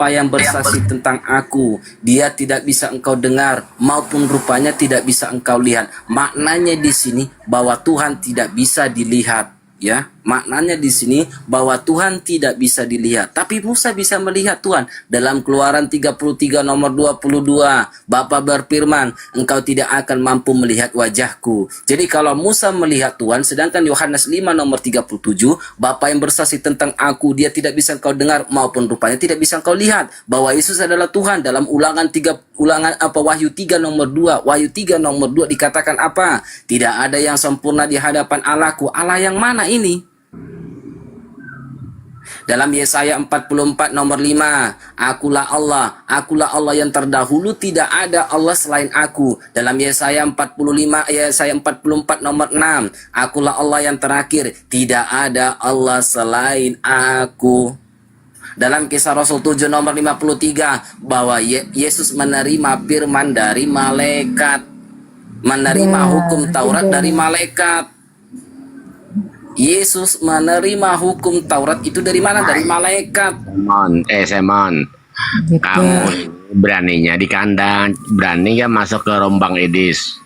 Apa yang bersaksi tentang aku, dia tidak bisa engkau dengar maupun rupanya tidak bisa engkau lihat. Maknanya di sini bahwa Tuhan tidak bisa dilihat, ya. Maknanya di sini bahwa Tuhan tidak bisa dilihat, tapi Musa bisa melihat Tuhan. Dalam Keluaran 33 nomor 22, Bapa berfirman, engkau tidak akan mampu melihat wajahku. Jadi kalau Musa melihat Tuhan, sedangkan Yohanes 5 nomor 37, Bapa yang bersaksi tentang aku, dia tidak bisa engkau dengar maupun rupanya tidak bisa engkau lihat. Bahwa Yesus adalah Tuhan. Dalam Wahyu 3 nomor 2, Wahyu 3 nomor 2 dikatakan apa? Tidak ada yang sempurna di hadapan Allahku. Allah yang mana ini? Dalam Yesaya 44 nomor 5, akulah Allah yang terdahulu, tidak ada Allah selain aku. Dalam Yesaya 44 nomor 6, akulah Allah yang terakhir, tidak ada Allah selain aku. Dalam Kisah Rasul 7 nomor 53, bahwa Yesus menerima firman dari malaikat, menerima hukum Taurat dari malaikat. Yesus menerima hukum Taurat itu dari mana? Dari malaikat. Semon, Gitu. kamu beraninya di kandang, berani gak masuk ke rombang Edis?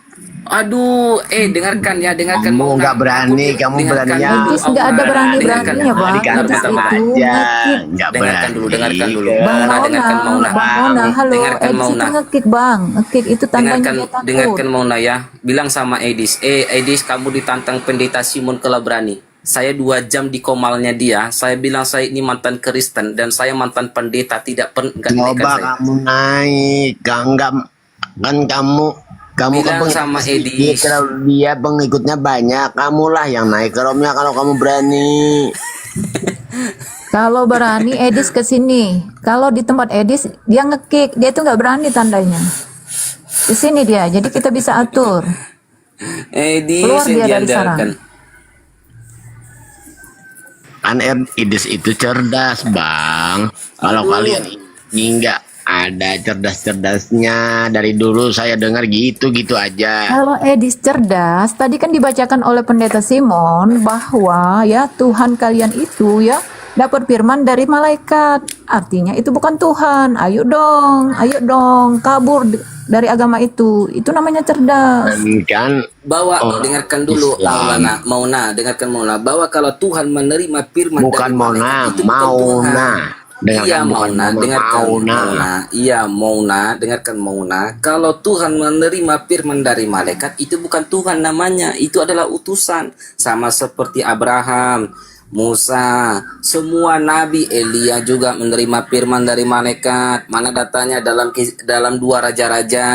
Aduh, dengarkan ya, dengarkan. Kamu nggak berani, kamu beraninya. Edis nggak ada berani-beraninya, Bang. Di kandang Edis sama itu aja, ngekik. nggak Dengarkan berani. dulu, dengarkan dulu. Bang Dengarkan Mauna, Mauna. Bang Mauna, halo. Dengarkan Edis Mauna. itu ngekik, Bang. Ngekik itu tandanya dia takut. Dengarkan Mauna ya. Bilang sama Edis, Edis, kamu ditantang pendeta Simon kalau berani. Saya 2 jam di komalnya dia. Saya bilang saya ini mantan Kristen dan saya mantan pendeta, tidak pernah. Coba kamu naik, enggak kan kamu Bilang sama Edis. Dia pengikutnya banyak, kamulah yang naik ke romnya kalau kamu berani. Kalau berani Edis ke sini. Kalau di tempat Edis dia ngekik, dia itu nggak berani tandanya. Di sini dia, jadi kita bisa atur. Edis Keluar dia yang dari sarang. diandalkan. Kan Edis itu cerdas, Bang. Kalau kalian ini enggak ada cerdas-cerdasnya, dari dulu saya dengar gitu-gitu aja. Kalau Edis cerdas, tadi kan dibacakan oleh pendeta Simon bahwa ya Tuhan kalian itu ya dapat firman dari malaikat. Artinya itu bukan Tuhan. Ayo dong kabur dari agama itu. Itu namanya cerdas. Kan Bahwa dengarkan dulu Islam. Mauna, dengarkan Mauna, bahwa kalau Tuhan menerima firman bukan dari Mona, malaikat, itu bukan Tuhan. Mauna. Iya bukan Mauna, dengarkan Mauna. Mauna. Iya Mauna, dengarkan Mauna. Kalau Tuhan menerima firman dari malaikat, itu bukan Tuhan namanya, itu adalah utusan. Sama seperti Abraham, Musa, semua nabi, Elia juga menerima firman dari malaikat. Mana datanya dalam 2 raja-raja,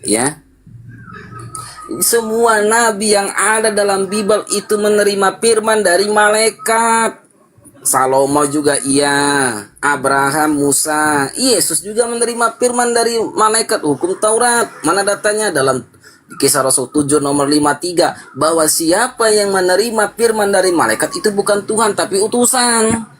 ya. Semua nabi yang ada dalam Bible itu menerima firman dari malaikat. Salomo juga iya, Abraham, Musa, Yesus juga menerima firman dari malaikat, hukum Taurat. Mana datanya? Dalam Kisah Rasul 7 nomor 53, bahwa siapa yang menerima firman dari malaikat itu bukan Tuhan tapi utusan.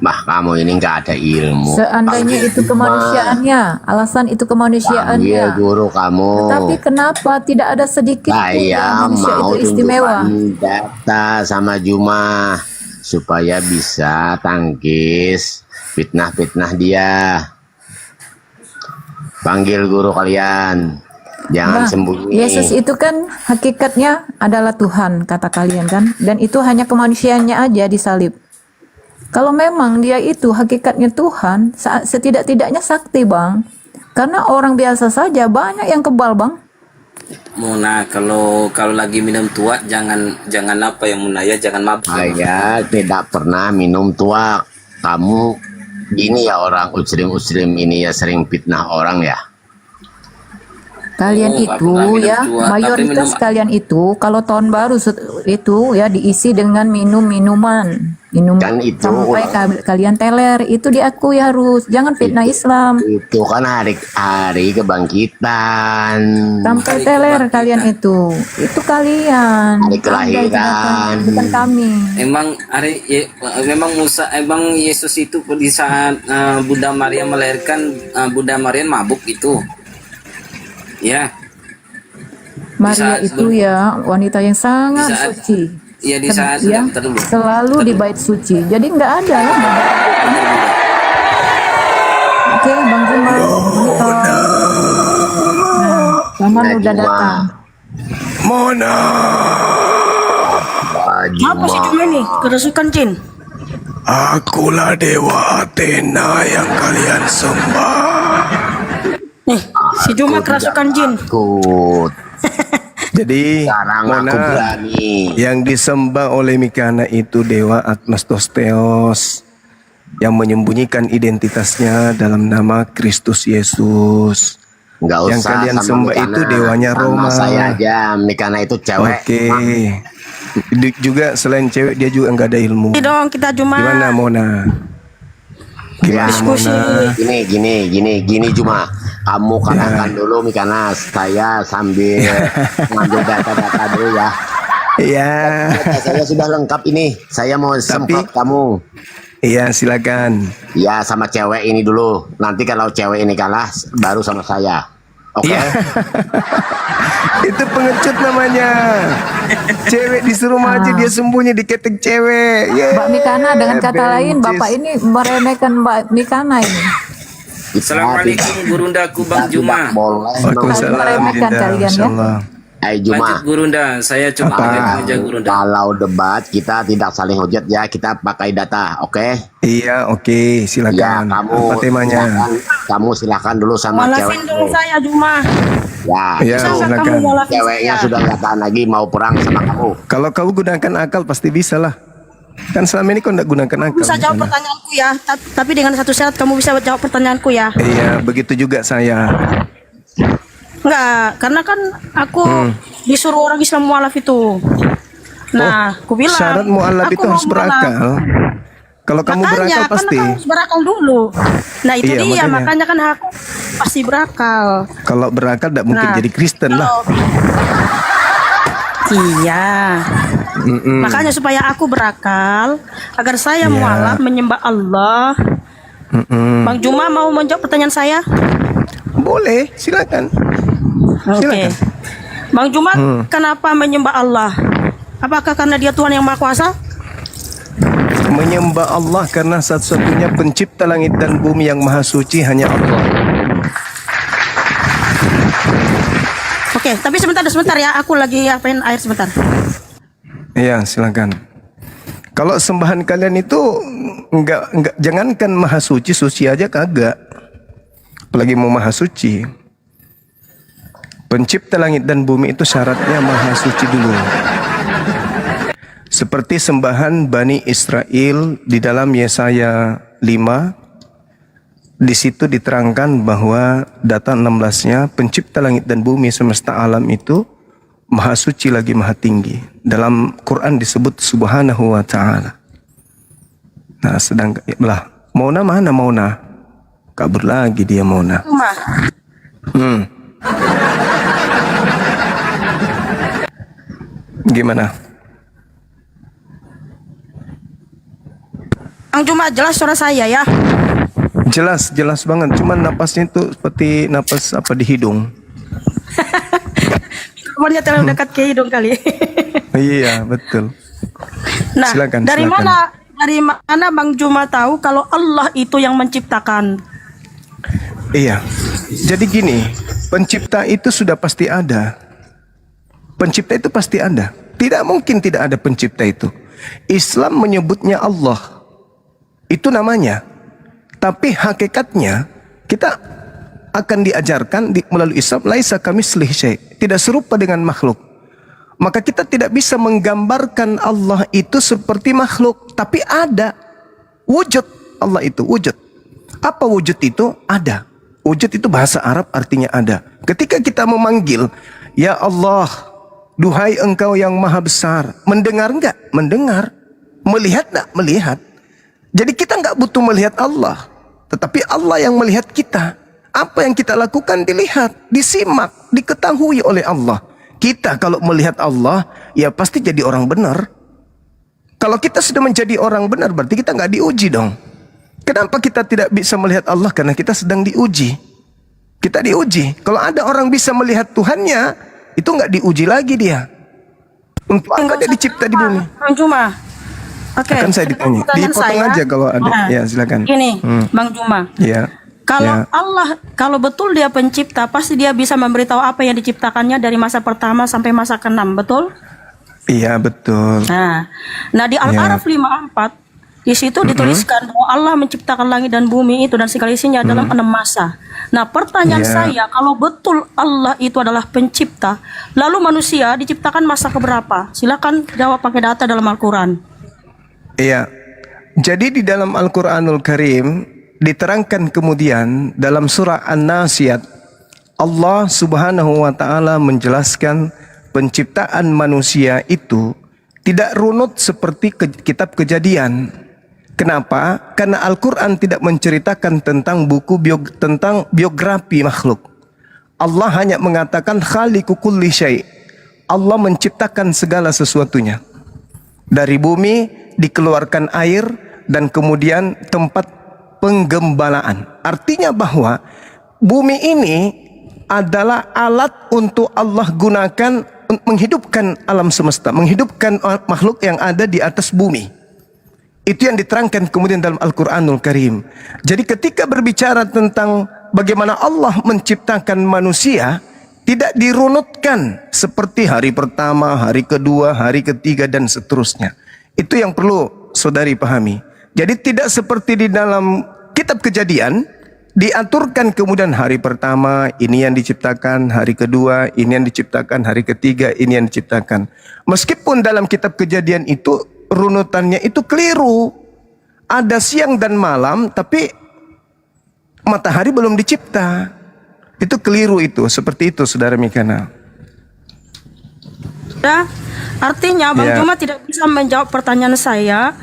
Bah, kamu ini nggak ada ilmu. Seandainya itu kemanusiaannya, alasan itu Panggil kemanusiaannya. guru kamu. Tapi kenapa tidak ada sedikit pun Saya yang manusia mau itu istimewa? tunjukkan data sama Juma supaya bisa tangkis fitnah-fitnah dia. Panggil guru kalian. Jangan Nah, sembunyi. Yesus itu kan hakikatnya adalah Tuhan, kata kalian kan, dan itu hanya kemanusiaannya aja disalib. Kalau memang dia itu hakikatnya Tuhan, setidak-tidaknya sakti, Bang. Karena orang biasa saja banyak yang kebal, Bang. Muna, kalau lagi minum tua jangan apa yang Muna ya, jangan mabuk. Saya tidak pernah minum tuak. Kamu ini ya orang usrim-usrim ini ya sering fitnah orang ya. Kalian Oh, itu minum ya, tua, tapi mayoritas minum- kalian itu kalau tahun baru itu ya diisi dengan minuman Kan itu sampai kalian teler, itu diakui harus. Jangan fitnah Islam. Itu kan hari kebangkitan. Sampai teler kalian itu kalian. Hari Anda kelahiran. bukan kami. Memang Yesus itu di saat Bunda Maria melahirkan, Bunda Maria mabuk itu. Ya. Maria Di saat itu ya wanita yang sangat di saat- suci, Ya di saat ya, bentar dulu. selalu di bait suci. Jadi nggak ada ya. Oke, Bang Juma. Paman Ya, udah Juma. datang. Mona, Apa sih cuma ini? Kerasukan jin. akulah dewa Athena yang kalian sembah. Nih, si Juma kerasukan jin. Takut. Jadi Sekarang aku Mona, berani. yang disembah oleh Mikana itu dewa Agnostosteos yang menyembunyikan identitasnya dalam nama Kristus Yesus. Nggak usah Yang kalian sama sembah Mikana. itu dewanya Sama Roma. saya aja, Mikana itu cewek. Oke. Juga selain cewek dia juga nggak ada ilmu. Ini dong kita Juma. Gimana Mona? Ya, Diskusi. gini cuma kamu katakan dulu Mikana, saya sambil ngambil data-data dulu ya. Iya. Data saya sudah lengkap ini. Saya mau semprot kamu. Iya, silakan. Ya sama cewek ini dulu. Nanti kalau cewek ini kalah, baru sama saya. Oke. Iya. Itu pengecut namanya. Cewek disuruh maju dia sembunyi di ketek cewek. Yeah. Mbak Mikana dengan kata lain, bencis. Bapak ini meremehkan Mbak Mikana ini. Assalamualaikum gurundaku Bang Juma. Boleh. Waalaikumsalam. Meremehkan Dinda. kalian, ya. Masyaallah. Ayo Juma. Lanjut Gurunda, saya coba Apa? aja Gurunda. Kalau debat kita tidak saling hujat ya, kita pakai data, oke? Iya, oke, Ya, silakan. kamu Apa temanya? silakan dulu sama cewek. Walafin dong saya Juma. Ya, Iya, Bisa nggak silakan. kamu walafin ceweknya saya? sudah nggak tahan lagi mau perang sama kamu. Kalau kamu gunakan akal pasti bisa lah. Kan selama ini kau tidak gunakan akal. Bisa di jawab sana. pertanyaanku ya. Tapi dengan satu syarat kamu bisa jawab pertanyaanku ya. Iya, begitu juga saya. Enggak, karena kan aku disuruh orang Islam mualaf itu. Nah, aku bilang Syarat mualaf aku itu mau harus mualaf. berakal. Kalau kamu Makanya, berakal kan pasti. aku harus berakal dulu. Nah itu Iya, dia, makanya. makanya kan aku pasti berakal. Kalau berakal tidak mungkin Nah, jadi Kristen lah. Iya. Makanya supaya aku berakal, agar saya Iya. mualaf menyembah Allah. Bang Juma mau menjawab pertanyaan saya? Boleh, silakan. Oke. Silakan. Bang Juma, kenapa menyembah Allah? Apakah karena dia Tuhan yang Maha Kuasa? Menyembah Allah karena satu-satunya pencipta langit dan bumi yang maha suci hanya Allah. Oke, tapi sebentar ya, aku lagi apain air sebentar. Iya, silakan. Kalau sembahan kalian itu enggak jangankan maha suci, suci aja kagak. Apalagi mau maha suci. Pencipta langit dan bumi itu syaratnya maha suci dulu. Seperti sembahan Bani Israel di dalam Yesaya 5, di situ diterangkan bahwa data 16-nya pencipta langit dan bumi semesta alam itu maha suci lagi maha tinggi. Dalam Quran disebut subhanahu wa ta'ala. Nah sedangkan lah Mona mana Mona? Kabur lagi dia Mona. Cuma Gimana? Bang Juma jelas suara saya ya. Jelas banget. Cuman napasnya itu seperti napas apa di hidung. Kamarnya terlalu dekat ke hidung kali. Iya betul. Nah, Silakan, dari silakan. mana Bang Juma tahu kalau Allah itu yang menciptakan? Iya. Jadi gini, pencipta itu sudah pasti ada. Pencipta itu pasti ada. Tidak mungkin tidak ada pencipta itu. Islam menyebutnya Allah. Itu namanya. Tapi hakikatnya kita akan diajarkan melalui Islam laisa kamitslihi syai', tidak serupa dengan makhluk. Maka kita tidak bisa menggambarkan Allah itu seperti makhluk, tapi ada wujud Allah itu, wujud. Apa wujud itu? Ada. Wujud itu bahasa Arab artinya ada. Ketika kita memanggil, ya Allah, duhai Engkau yang maha besar, mendengar enggak? Mendengar. Melihat enggak? Melihat. Jadi kita enggak butuh melihat Allah, tetapi Allah yang melihat kita. Apa yang kita lakukan dilihat, disimak, diketahui oleh Allah. Kita kalau melihat Allah, ya pasti jadi orang benar. Kalau kita sudah menjadi orang benar, berarti kita nggak diuji dong. Kenapa kita tidak bisa melihat Allah? Karena kita sedang diuji. Kita diuji. Kalau ada orang bisa melihat Tuhannya, itu nggak diuji lagi dia. Untuk apa dia dicipta di bumi? Bang Juma. Oke. Akan saya ditanya. pertanyaan Dipotong saya. aja kalau ada. Nah, Ya, silakan. Gini, Bang Juma. Ya. Kalau Ya. Allah, kalau betul dia pencipta, pasti dia bisa memberitahu apa yang diciptakannya dari masa pertama sampai masa ke-6, betul? Iya, betul. Nah di Al-Araf 54, di situ dituliskan bahwa Allah menciptakan langit dan bumi itu dan segala isinya dalam 6 masa. Nah pertanyaan Iya. saya, kalau betul Allah itu adalah pencipta, lalu manusia diciptakan masa keberapa? Silakan jawab pakai data dalam Al-Quran. Iya. Jadi di dalam Al-Qur'anul Karim diterangkan kemudian dalam surah An-Nasiyat, Allah Subhanahu wa taala menjelaskan penciptaan manusia itu tidak runut seperti kitab Kejadian. Kenapa? Karena Al-Qur'an tidak menceritakan tentang tentang biografi makhluk. Allah hanya mengatakan khaliqu kulli syai'. Allah menciptakan segala sesuatunya. Dari bumi dikeluarkan air dan kemudian tempat penggembalaan. Artinya bahwa bumi ini adalah alat untuk Allah gunakan menghidupkan alam semesta, menghidupkan makhluk yang ada di atas bumi. Itu yang diterangkan kemudian dalam Al-Qur'anul Karim. Jadi ketika berbicara tentang bagaimana Allah menciptakan manusia, tidak dirunutkan seperti hari pertama, hari kedua, hari ketiga dan seterusnya. Itu yang perlu saudari pahami. Jadi tidak seperti di dalam kitab Kejadian diaturkan kemudian hari pertama ini yang diciptakan, hari kedua ini yang diciptakan, hari ketiga ini yang diciptakan. Meskipun dalam kitab Kejadian itu runutannya itu keliru. Ada siang dan malam tapi matahari belum dicipta. Itu keliru itu, seperti itu Saudara Mikana. Ya, artinya Bang Ya. Juma tidak bisa menjawab pertanyaan saya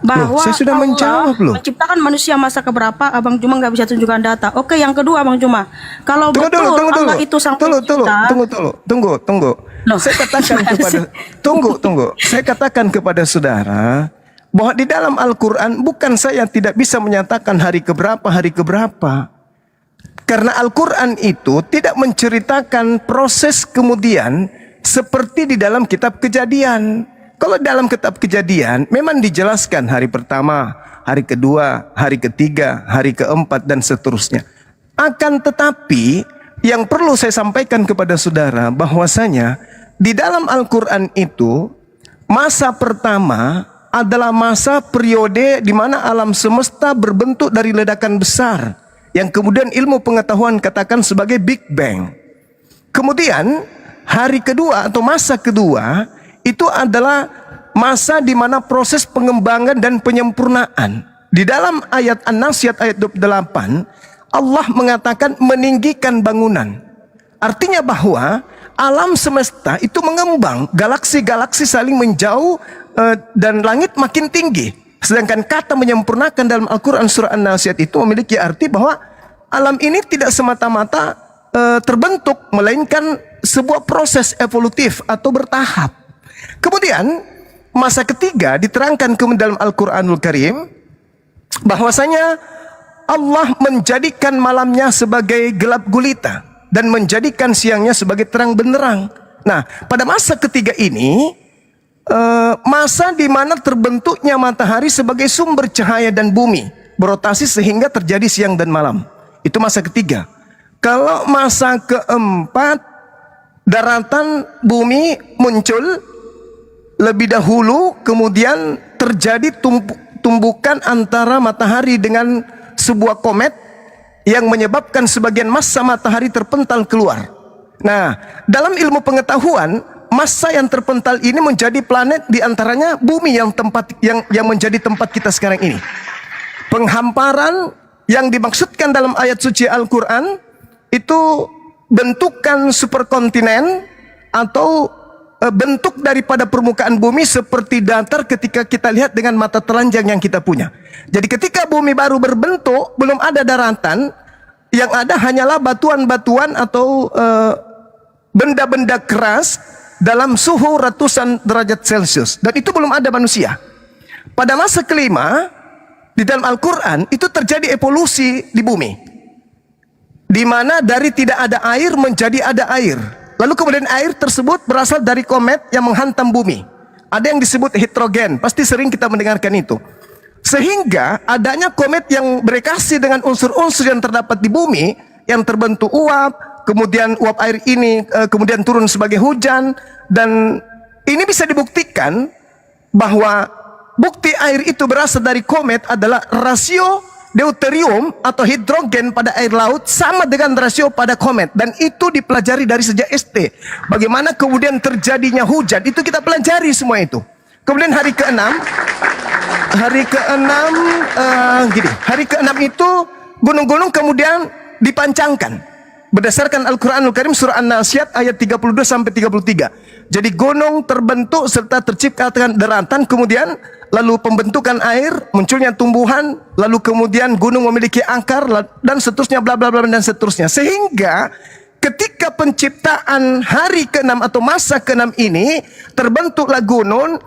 bahwa saya sudah Allah menjawab loh. menciptakan manusia masa keberapa. Abang Juma nggak bisa tunjukkan data. Oke, yang kedua Bang Juma, kalau Tunggu betul dulu. Allah itu sang pencipta, Tunggu. Loh, Saya katakan gimana kepada sih? tunggu. Saya katakan kepada saudara bahwa di dalam Al-Qur'an bukan saya tidak bisa menyatakan hari keberapa. Karena Al-Qur'an itu tidak menceritakan proses kemudian seperti di dalam kitab Kejadian. Kalau dalam kitab Kejadian memang dijelaskan hari pertama, hari kedua, hari ketiga, hari keempat dan seterusnya. Akan tetapi yang perlu saya sampaikan kepada saudara bahwasanya di dalam Al-Qur'an itu masa pertama adalah masa periode di mana alam semesta berbentuk dari ledakan besar yang kemudian ilmu pengetahuan katakan sebagai Big Bang. Kemudian hari kedua atau masa kedua itu adalah masa di mana proses pengembangan dan penyempurnaan. Di dalam ayat An-Nasiyat ayat 28, Allah mengatakan meninggikan bangunan. Artinya bahwa alam semesta itu mengembang, galaksi-galaksi saling menjauh dan langit makin tinggi. Sedangkan kata menyempurnakan dalam Al-Quran surah An-Nasiyat itu memiliki arti bahwa alam ini tidak semata-mata terbentuk, melainkan sebuah proses evolutif atau bertahap. Kemudian masa ketiga diterangkan dalam Al-Quranul Karim bahwasanya Allah menjadikan malamnya sebagai gelap gulita dan menjadikan siangnya sebagai terang benderang. Nah, pada masa ketiga ini masa di mana terbentuknya matahari sebagai sumber cahaya dan bumi berotasi sehingga terjadi siang dan malam. Itu masa ketiga. Kalau masa keempat, daratan bumi muncul lebih dahulu, kemudian terjadi tumbukan antara matahari dengan sebuah komet yang menyebabkan sebagian massa matahari terpental keluar. Nah, dalam ilmu pengetahuan, massa yang terpental ini menjadi planet, diantaranya bumi yang menjadi tempat kita sekarang ini. Penghamparan yang dimaksudkan dalam ayat suci Al-Quran itu bentukan superkontinen atau bentuk daripada permukaan bumi seperti datar ketika kita lihat dengan mata telanjang yang kita punya. Jadi ketika bumi baru berbentuk, belum ada daratan, yang ada hanyalah batuan-batuan atau benda-benda keras dalam suhu ratusan derajat Celcius. Dan itu belum ada manusia. Pada masa kelima, di dalam Al-Quran itu terjadi evolusi di bumi, di mana dari tidak ada air menjadi ada air. Lalu kemudian air tersebut berasal dari komet yang menghantam bumi. Ada yang disebut hidrogen, pasti sering kita mendengarkan itu. Sehingga adanya komet yang bereaksi dengan unsur-unsur yang terdapat di bumi, yang terbentuk uap, kemudian uap air ini kemudian turun sebagai hujan, dan ini bisa dibuktikan bahwa bukti air itu berasal dari komet adalah rasio deuterium atau hidrogen pada air laut sama dengan rasio pada komet, dan itu dipelajari dari sejak SD. Bagaimana kemudian terjadinya hujan itu kita pelajari semua itu. Kemudian hari ke-6 hari ke-6 itu gunung-gunung kemudian dipancangkan berdasarkan Al-Qur'anul Karim surah An-Naziat ayat 32 sampai 33. Jadi gunung terbentuk serta terciptakan daratan, kemudian lalu pembentukan air, munculnya tumbuhan, lalu kemudian gunung memiliki akar dan seterusnya, bla bla bla dan seterusnya. Sehingga ketika penciptaan hari ke-6 atau masa ke-6 ini terbentuklah gunung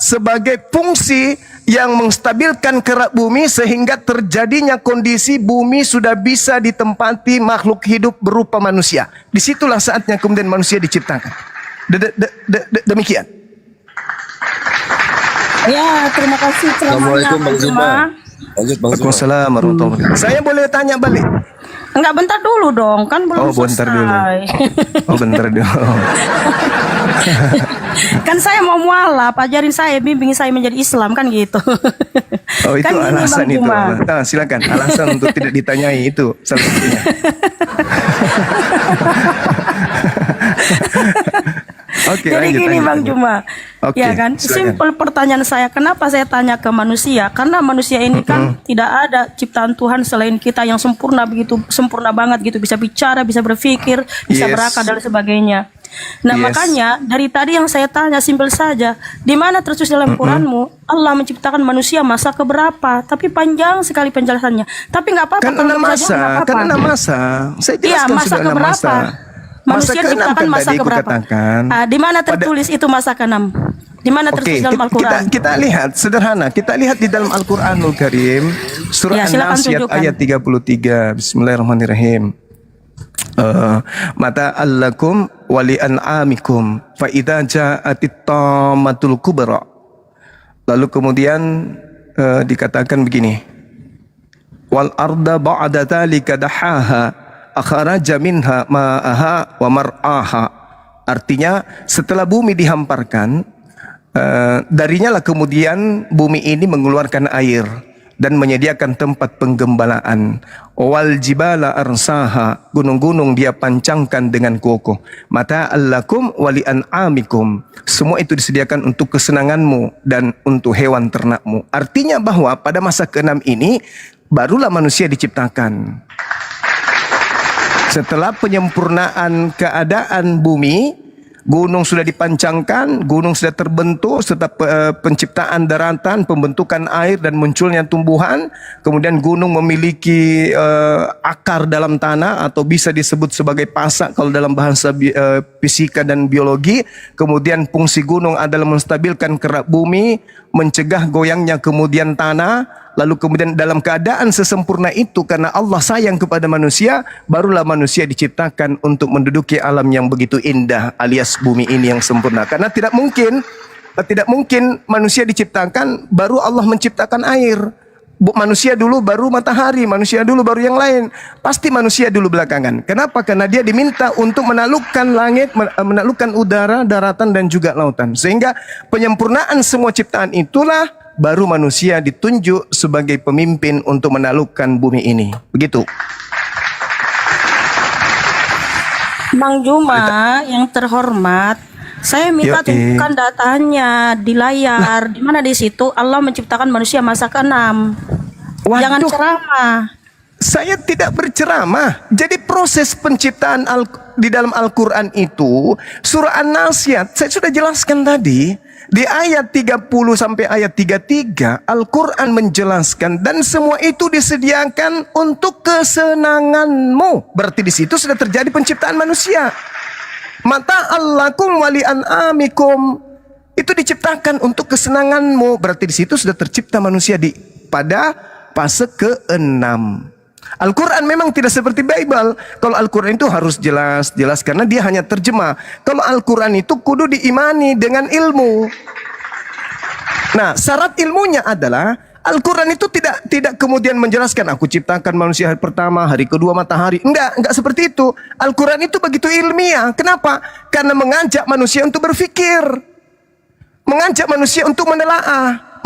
sebagai fungsi yang menstabilkan kerak bumi sehingga terjadinya kondisi bumi sudah bisa ditempati makhluk hidup berupa manusia. Disitulah saatnya kemudian manusia diciptakan. Demikian. Ya, terima kasih ceramahnya Bang Juma. Waalaikumsalam warahmatullahi wabarakatuh. Saya boleh tanya balik? Enggak, bentar dulu dong, kan belum bentar dulu. selesai. Bentar dulu. Kan saya mau mualaf, ajarin saya, bimbing saya menjadi Islam, kan gitu. Oh, itu Kan gini, alasan Bang itu. Juma. Nah, silakan. Alasan untuk tidak ditanyai itu salah satunya. Oke, Jadi lanjut, gini lanjut, Bang lanjut. Juma, Oke, ya kan, silakan. simpel pertanyaan saya, kenapa saya tanya ke manusia? Karena manusia ini kan tidak ada ciptaan Tuhan selain kita yang sempurna, begitu sempurna banget gitu, bisa bicara, bisa berpikir, bisa Yes. berakal dan sebagainya. Nah Yes. makanya dari tadi yang saya tanya simpel saja, di mana tertulis dalam Quranmu Allah menciptakan manusia masa keberapa? Tapi panjang sekali penjelasannya. Tapi nggak apa-apa. Kan kalau 6 nggak masa, apa-apa. kan 6 masa. Saya Iya, jelaskan masa sudah 6 keberapa? masa. Manusia ke-6 diciptakan kan masa tadi keberapa? kukatakan. Di mana tertulis itu masa ke-6? Di mana Oke, tertulis dalam kita, Al-Quran? kita lihat sederhana. Kita lihat di dalam Al-Qur'anul Karim surah Ya, silakan An-Naziat tunjukkan. ayat 33. Bismillahirrahmanirrahim. Mata allakum wali an'amikum fa idza ja'atit tammatul kubra. Lalu kemudian dikatakan begini. Wal arda ba'da dzalika dahaha akhraja minha ma'aha wa mar'aha. Artinya setelah bumi dihamparkan, darinya lah kemudian bumi ini mengeluarkan air dan menyediakan tempat penggembalaan. Wal jibala arsaha, gunung-gunung dia pancangkan dengan kokoh. Mata allakum wali an'amikum, semua itu disediakan untuk kesenanganmu dan untuk hewan ternakmu. Artinya bahwa pada masa ke-6 ini barulah manusia diciptakan. Setelah penyempurnaan keadaan bumi, gunung sudah dipancangkan, gunung sudah terbentuk, serta penciptaan daratan, pembentukan air dan munculnya tumbuhan. Kemudian gunung memiliki akar dalam tanah atau bisa disebut sebagai pasak kalau dalam bahasa fisika dan biologi. Kemudian fungsi gunung adalah menstabilkan kerak bumi, mencegah goyangnya kemudian tanah. Lalu kemudian dalam keadaan sesempurna itu karena Allah sayang kepada manusia, barulah manusia diciptakan untuk menduduki alam yang begitu indah alias bumi ini yang sempurna. Karena tidak mungkin manusia diciptakan baru Allah menciptakan air. Manusia dulu baru matahari, manusia dulu baru yang lain. Pasti manusia dulu belakangan. Kenapa? Karena dia diminta untuk menaklukkan langit, menaklukkan udara, daratan dan juga lautan. Sehingga penyempurnaan semua ciptaan itulah baru manusia ditunjuk sebagai pemimpin untuk menaklukkan bumi ini. Begitu. Mang Juma yang terhormat, saya minta Yoi. tunjukkan datanya di layar. Di mana di situ Allah menciptakan manusia masa ke-6. Jangan Waduh. ceramah. Saya tidak berceramah. Jadi proses penciptaan di dalam Al-Quran itu, surah An-Naziat, saya sudah jelaskan tadi. Di ayat 30 sampai ayat 33, Al-Quran menjelaskan dan semua itu disediakan untuk kesenanganmu. Berarti di situ sudah terjadi penciptaan manusia. Mata allakum wali an'amikum, itu diciptakan untuk kesenanganmu. Berarti di situ sudah tercipta manusia pada fase ke-6. Al-Quran memang tidak seperti Bible. Kalau Al-Quran itu harus jelas karena dia hanya terjemah. Kalau Al-Quran itu kudu diimani dengan ilmu. Nah, syarat ilmunya adalah Al-Quran itu tidak kemudian menjelaskan aku ciptakan manusia hari pertama, hari kedua matahari. Enggak seperti itu. Al-Quran itu begitu ilmiah. Kenapa? Karena mengajak manusia untuk berpikir. Mengajak manusia untuk menelaah.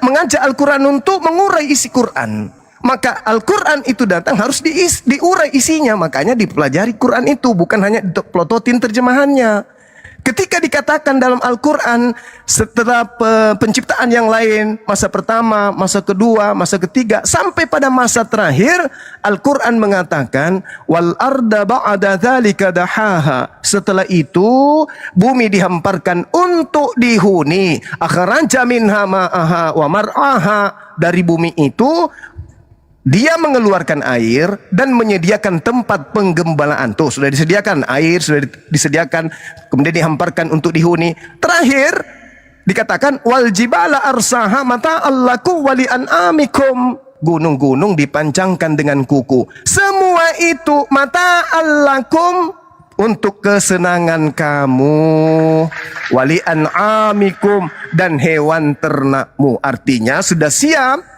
Mengajak Al-Quran untuk mengurai isi Quran. Maka Al-Quran itu datang harus diurai isinya. Makanya dipelajari Quran itu, bukan hanya pelototin terjemahannya. Ketika dikatakan dalam Al-Quran setelah penciptaan yang lain, masa pertama, masa kedua, masa ketiga, sampai pada masa terakhir, Al-Quran mengatakan wal arda ba'da dzalika dahaha. Setelah itu bumi dihamparkan untuk dihuni. Akhraja minha ma'aha wa mar'aha. Dari bumi itu dia mengeluarkan air dan menyediakan tempat penggembalaan. Tuh, sudah disediakan air, sudah disediakan, kemudian dihamparkan untuk dihuni. Terakhir dikatakan wal jibala arsaha mata'allakum wa li'an'amikum. Gunung-gunung dipancangkan dengan kuku. Semua itu mata'allakum, untuk kesenangan kamu, wali an'amikum, dan hewan ternakmu. Artinya sudah siap.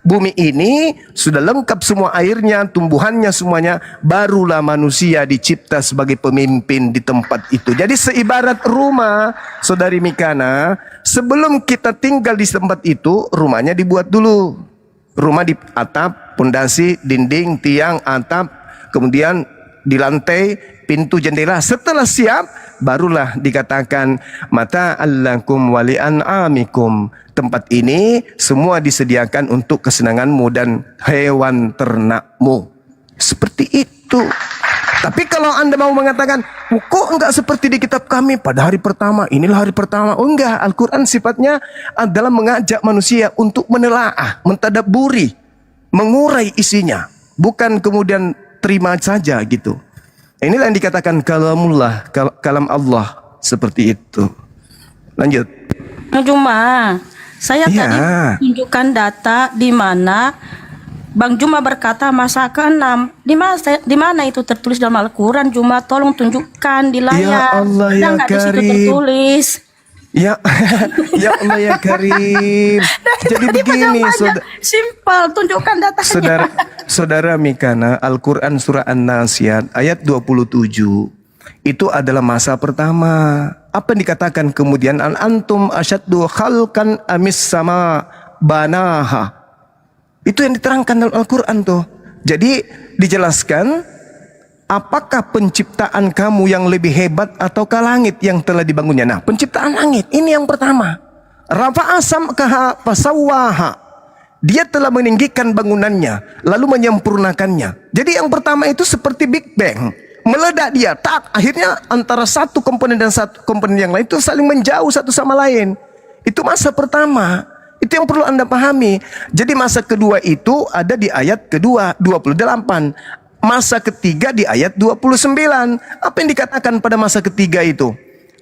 Bumi ini sudah lengkap semua airnya, tumbuhannya semuanya, barulah manusia dicipta sebagai pemimpin di tempat itu. Jadi seibarat rumah, Saudari Mikana, sebelum kita tinggal di tempat itu, rumahnya dibuat dulu. Rumah di atap, pondasi, dinding, tiang, atap, kemudian di lantai, pintu, jendela. Setelah siap, barulah dikatakan mata allakum wali an'amikum. Tempat ini semua disediakan untuk kesenanganmu dan hewan ternakmu. Seperti itu. Tapi kalau Anda mau mengatakan, kok enggak seperti di kitab kami pada hari pertama, inilah hari pertama. Oh enggak, Al-Quran sifatnya adalah mengajak manusia untuk menelaah, mentadabburi, mengurai isinya. Bukan kemudian terima saja gitu. Inilah yang dikatakan kalamullah, kalam Allah, seperti itu. Lanjut. Nah, Juma, saya Iya. tadi tunjukkan data di mana Bang Juma berkata masa ke-6. Di mana itu tertulis dalam Al-Quran? Juma, tolong tunjukkan di layar. Ya Allah, ya Nggak di situ Karim. tertulis. Ya, ya Allah ya Karim. Jadi begini, Simpel, tunjukkan datanya. Saudara Mikana, Al-Quran surah An-Naziat ayat 27 itu adalah masa pertama. Apa yang dikatakan kemudian? Antum asyaddu khalqan amis sama banaha. Itu yang diterangkan dalam Al-Quran tuh. Jadi dijelaskan, apakah penciptaan kamu yang lebih hebat ataukah langit yang telah dibangunnya? Nah, penciptaan langit ini yang pertama. Rafa'a samkaha fasawwaha. Dia telah meninggikan bangunannya, lalu menyempurnakannya. Jadi yang pertama itu seperti Big Bang. Meledak dia, akhirnya antara satu komponen dan satu komponen yang lain itu saling menjauh satu sama lain. Itu masa pertama. Itu yang perlu Anda pahami. Jadi masa kedua itu ada di ayat kedua 28. Masa ketiga di ayat 29. Apa yang dikatakan pada masa ketiga itu?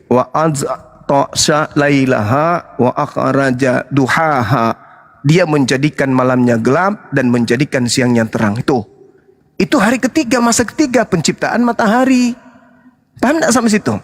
Wa aztasha lailaha wa akhraja duhaha. Dia menjadikan malamnya gelap dan menjadikan siangnya terang. Itu hari ketiga, masa ketiga penciptaan matahari. Paham tidak sampai situ?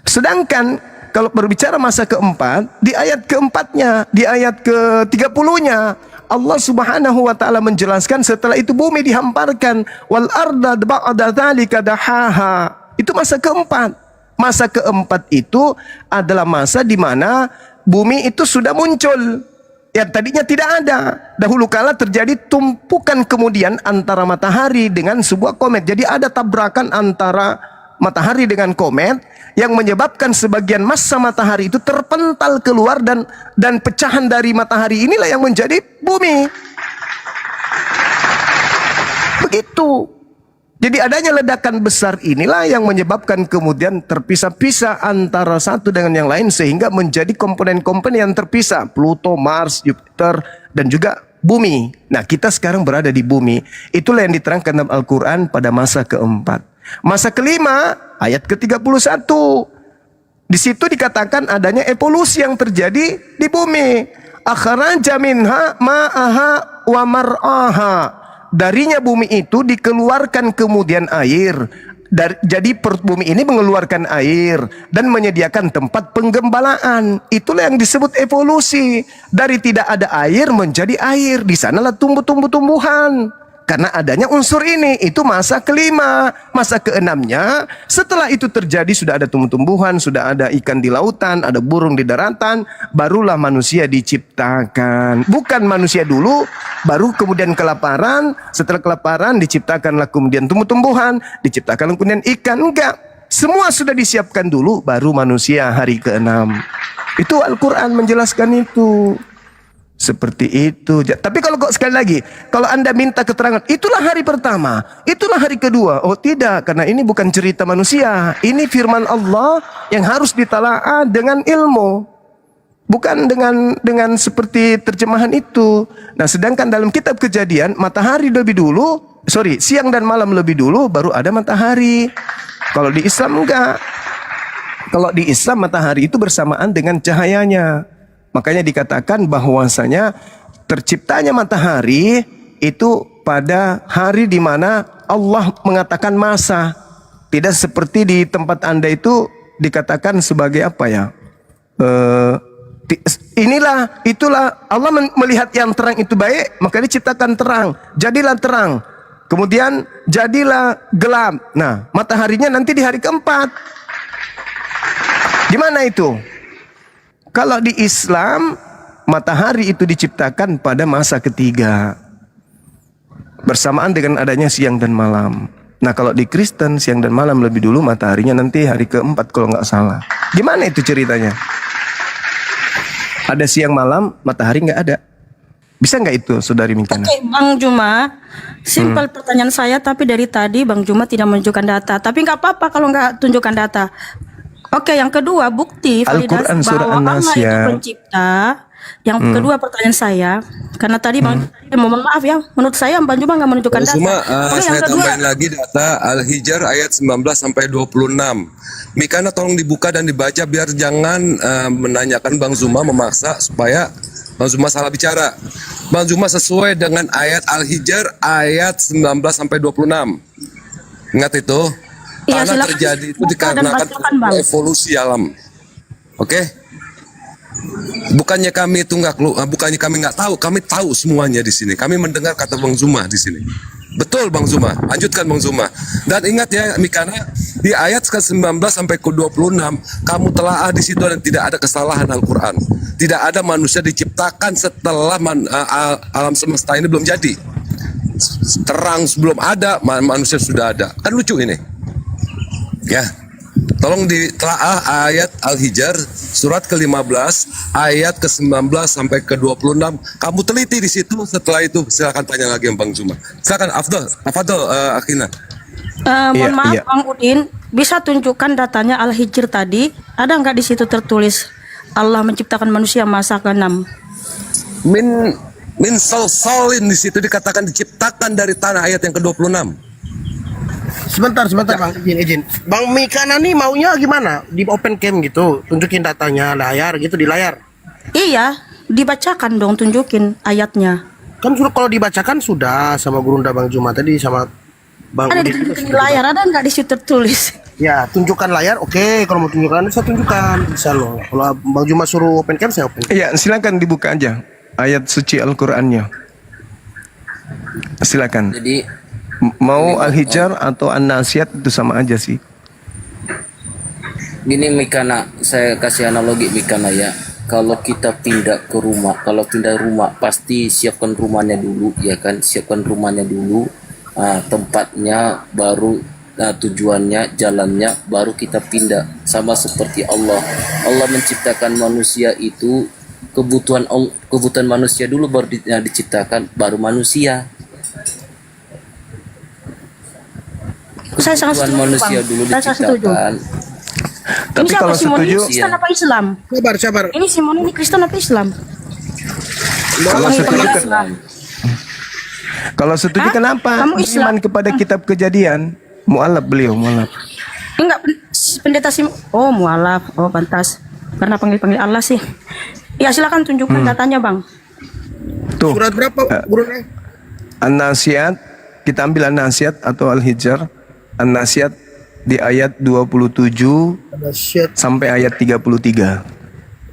Sedangkan kalau berbicara masa keempat, di ayat keempatnya, di ayat ke-30-nya, Allah Subhanahu wa taala menjelaskan setelah itu bumi dihamparkan, wal arda ba'da dzalika dahaha. Itu masa keempat. Masa keempat itu adalah masa di mana bumi itu sudah muncul. Yang tadinya tidak ada. Dahulu kala terjadi tumpukan kemudian antara matahari dengan sebuah komet. Jadi ada tabrakan antara matahari dengan komet yang menyebabkan sebagian massa matahari itu terpental keluar dan pecahan dari matahari inilah yang menjadi bumi. Begitu. Jadi adanya ledakan besar inilah yang menyebabkan kemudian terpisah-pisah antara satu dengan yang lain sehingga menjadi komponen-komponen yang terpisah. Pluto, Mars, Jupiter, dan juga bumi. Nah, kita sekarang berada di bumi. Itulah yang diterangkan dalam Al-Quran pada masa keempat. Masa kelima, ayat ke-31. Di situ dikatakan adanya evolusi yang terjadi di bumi. Akhraja minha ma'aha wa mar'aha. darinya bumi itu dikeluarkan kemudian air. Jadi perut bumi ini mengeluarkan air dan menyediakan tempat penggembalaan. Itulah yang disebut evolusi. Dari tidak ada air menjadi air. Di sanalah tumbuh-tumbuhan. Karena adanya unsur ini, itu masa kelima. Masa keenamnya, setelah itu terjadi sudah ada tumbuh-tumbuhan, sudah ada ikan di lautan, ada burung di daratan, barulah manusia diciptakan. Bukan manusia dulu, baru kemudian kelaparan, setelah kelaparan diciptakanlah kemudian tumbuh-tumbuhan, diciptakan kemudian ikan. Enggak, semua sudah disiapkan dulu, baru manusia hari ke-6. Itu Al-Quran menjelaskan itu. Seperti itu. Tapi kalau sekali lagi, kalau Anda minta keterangan, itulah hari pertama, itulah hari kedua. Oh tidak, karena ini bukan cerita manusia. Ini firman Allah yang harus ditelaah dengan ilmu. Bukan dengan seperti terjemahan itu. Nah, sedangkan dalam kitab Kejadian, matahari lebih dulu, siang dan malam lebih dulu, baru ada matahari. Kalau di Islam enggak. Kalau di Islam matahari itu bersamaan dengan cahayanya. Makanya dikatakan bahwasanya terciptanya matahari itu pada hari di mana Allah mengatakan masa. Tidak seperti di tempat Anda itu dikatakan sebagai apa ya? Itulah Allah melihat yang terang itu baik, maka diciptakan terang. Jadilah terang. Kemudian jadilah gelap. Nah, mataharinya nanti di hari keempat. Di mana itu? Kalau di Islam, matahari itu diciptakan pada masa ketiga. Bersamaan dengan adanya siang dan malam. Nah, kalau di Kristen, siang dan malam lebih dulu, mataharinya nanti hari keempat kalau nggak salah. Gimana itu ceritanya? Ada siang malam, matahari nggak ada. Bisa nggak itu, Saudari Mikana? Oke, Bang Juma, simpel pertanyaan saya, tapi dari tadi Bang Juma tidak menunjukkan data. Tapi nggak apa-apa kalau nggak tunjukkan data. Oke, yang kedua bukti Al-Quran validasi surah bahwa Allah An-Nas itu ya. pencipta. Yang kedua pertanyaan saya, karena tadi Bang, mohon maaf ya, menurut saya Bang Juma nggak menunjukkan data. Cuma Oke, yang saya kedua, tambahin lagi data Al-Hijr ayat 19 sampai 26. Mikana tolong dibuka dan dibaca biar jangan menanyakan Bang Zuma memaksa supaya Bang Zuma salah bicara. Bang Zuma sesuai dengan ayat Al-Hijr ayat 19 sampai 26. Ingat itu? Iya, Karena silakan terjadi itu buka dan dikarenakan bacakan, Bang. evolusi alam. Oke? Bukannya kami itu bukannya kami nggak tahu, kami tahu semuanya di sini. Kami mendengar kata Bang Zuma di sini. Betul Bang Zuma, lanjutkan Bang Zuma. Dan ingat ya Mikana, di ayat ke-19 sampai ke-26, kamu telah di situ dan tidak ada kesalahan Al-Qur'an. Tidak ada manusia diciptakan setelah alam semesta ini belum jadi. Terang sebelum ada, manusia sudah ada. Kan lucu ini. Ya, tolong ditelaah ayat Al-Hijr surat ke-15 ayat ke-19 sampai ke-26. Kamu teliti di situ. Setelah itu silakan tanya lagi Bang Zuma. Silakan Afdal Akina. mohon maaf iya. Bang Udin, bisa tunjukkan datanya Al-Hijr tadi? Ada nggak di situ tertulis Allah menciptakan manusia masa ke-6? Min salsalin di situ dikatakan diciptakan dari tanah ayat yang ke-26. Sebentar Bang, izin. Bang Mikana nih maunya gimana? Di open cam gitu, tunjukin datanya layar gitu di layar. Iya, dibacakan dong, tunjukin ayatnya. Kan sudah kalau dibacakan sudah sama Gurunda Bang Juma tadi sama Bang Ada Udin juga ditunjukin di sudah layar, ada nggak di situ tertulis? Ya, tunjukkan layar. Oke, kalau mau tunjukkan saya tunjukkan, bisa loh. Kalau Bang Juma suruh open cam saya open. Iya, silakan dibuka aja ayat suci Al-Qur'annya. Silakan. Jadi Mau Al-Hijr atau An-Nasiyat itu sama aja sih. gini Mikana, saya kasih analogi Mikana ya. Kalau kita pindah ke rumah, kalau pindah rumah pasti siapkan rumahnya dulu ya kan, siapkan rumahnya dulu, tempatnya baru, tujuannya, jalannya, baru kita pindah. Sama seperti Allah menciptakan manusia itu kebutuhan manusia dulu baru diciptakan, baru manusia. Saya sangat Kebutuhan setuju, manusia Bang. dulu Saya sangat setuju. diciptakan. Tapi Ini siapa kalau Simon? Ini setuju, Kristen apa Islam? Sabar. Ini Simon ini Kristen apa Islam? kalau setuju Pengen kan, Islam. kalau setuju Hah? kenapa Kamu Islam? iman kepada kitab Kejadian? Mu'alaf beliau, mu'alaf. Enggak, pendeta Simon. Oh, mualaf. Oh, pantas. Karena panggil Allah sih. Hmm. Ya, silakan tunjukkan datanya, Bang. Surat berapa Gurunda? Tuh, Surat berapa? 19 sampai 26. 19 sampai 26. 19 sampai 26. An-Naziat, kita ambil An-Naziat atau Al-Hijr. An-Naziat di ayat 27 Nasyat. sampai ayat 33.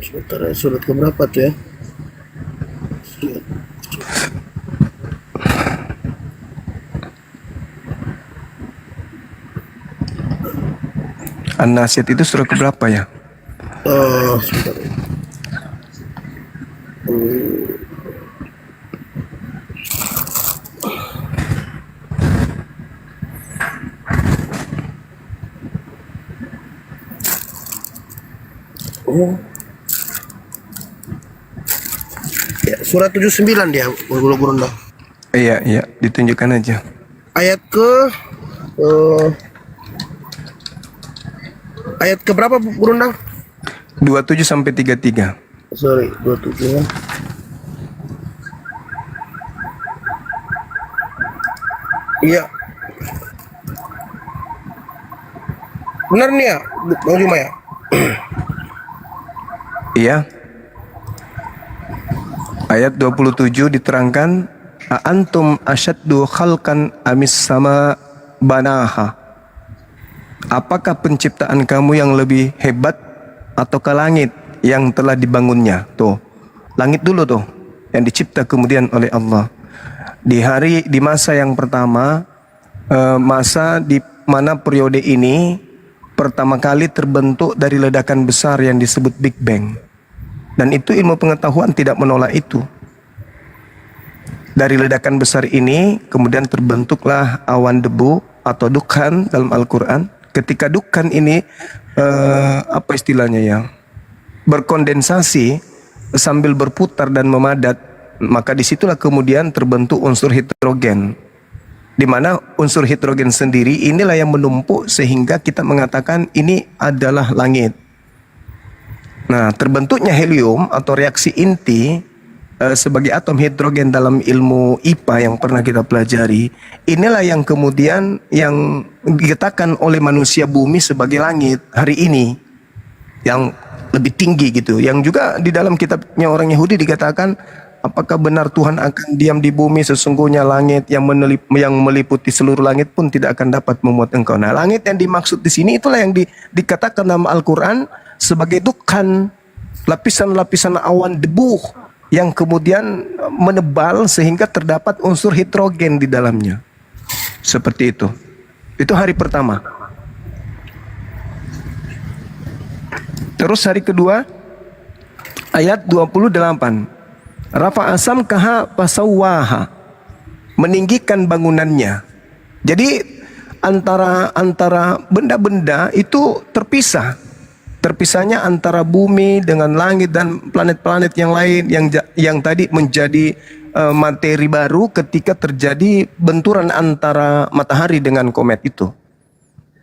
Sebentar ya, surat keberapa tuh ya? An-Naziat itu surah keberapa ya? Sebentar ya. Oh. Ya, surat 79 dia, guru-guru. Iya, iya, ditunjukkan aja. Ayat ke ayat ke berapa Gurundang? 27 sampai 33. Sorry, 27 ya. Iya. Benar nih ya, Bang Juma ya? Iya. Ayat 27 diterangkan, antum asyaddu khalqan amis sama banaha. Apakah penciptaan kamu yang lebih hebat ataukah langit yang telah dibangunnya? Tuh, langit dulu tuh yang dicipta kemudian oleh Allah. Di masa yang pertama, masa di mana periode ini pertama kali terbentuk dari ledakan besar yang disebut Big Bang. Dan itu ilmu pengetahuan tidak menolak itu. Dari ledakan besar ini kemudian terbentuklah awan debu atau dukhan dalam Al-Quran. Ketika dukhan ini apa istilahnya ya, berkondensasi sambil berputar dan memadat, maka disitulah kemudian terbentuk unsur hidrogen. Di mana unsur hidrogen sendiri inilah yang menumpuk sehingga kita mengatakan ini adalah langit. Nah, terbentuknya helium atau reaksi inti sebagai atom hidrogen dalam ilmu IPA yang pernah kita pelajari, inilah yang kemudian yang dikatakan oleh manusia bumi sebagai langit hari ini, yang lebih tinggi gitu. Yang juga di dalam kitabnya orang Yahudi dikatakan, apakah benar Tuhan akan diam di bumi, sesungguhnya langit yang meliputi seluruh langit pun tidak akan dapat memuat engkau. Nah, langit yang dimaksud di sini itulah yang dikatakan dalam Al-Quran sebagai dukhan, lapisan-lapisan awan debu yang kemudian menebal sehingga terdapat unsur hidrogen di dalamnya. Seperti itu. Itu hari pertama. Terus hari kedua, ayat 28. Rafa asam kaha pasawaha, meninggikan bangunannya. Jadi antara benda-benda itu terpisah. Terpisahnya antara bumi dengan langit dan planet-planet yang lain yang tadi menjadi materi baru ketika terjadi benturan antara matahari dengan komet itu.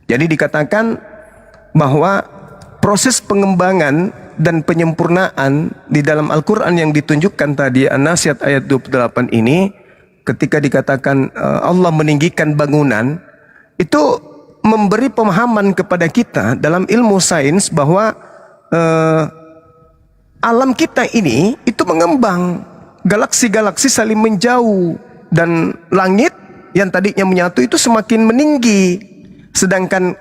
Jadi dikatakan bahwa proses pengembangan dan penyempurnaan di dalam Al-Quran yang ditunjukkan tadi, An-Naziat ayat 28 ini, ketika dikatakan Allah meninggikan bangunan, itu memberi pemahaman kepada kita dalam ilmu sains bahwa alam kita ini itu mengembang, galaksi-galaksi saling menjauh, dan langit yang tadinya menyatu itu semakin meninggi. Sedangkan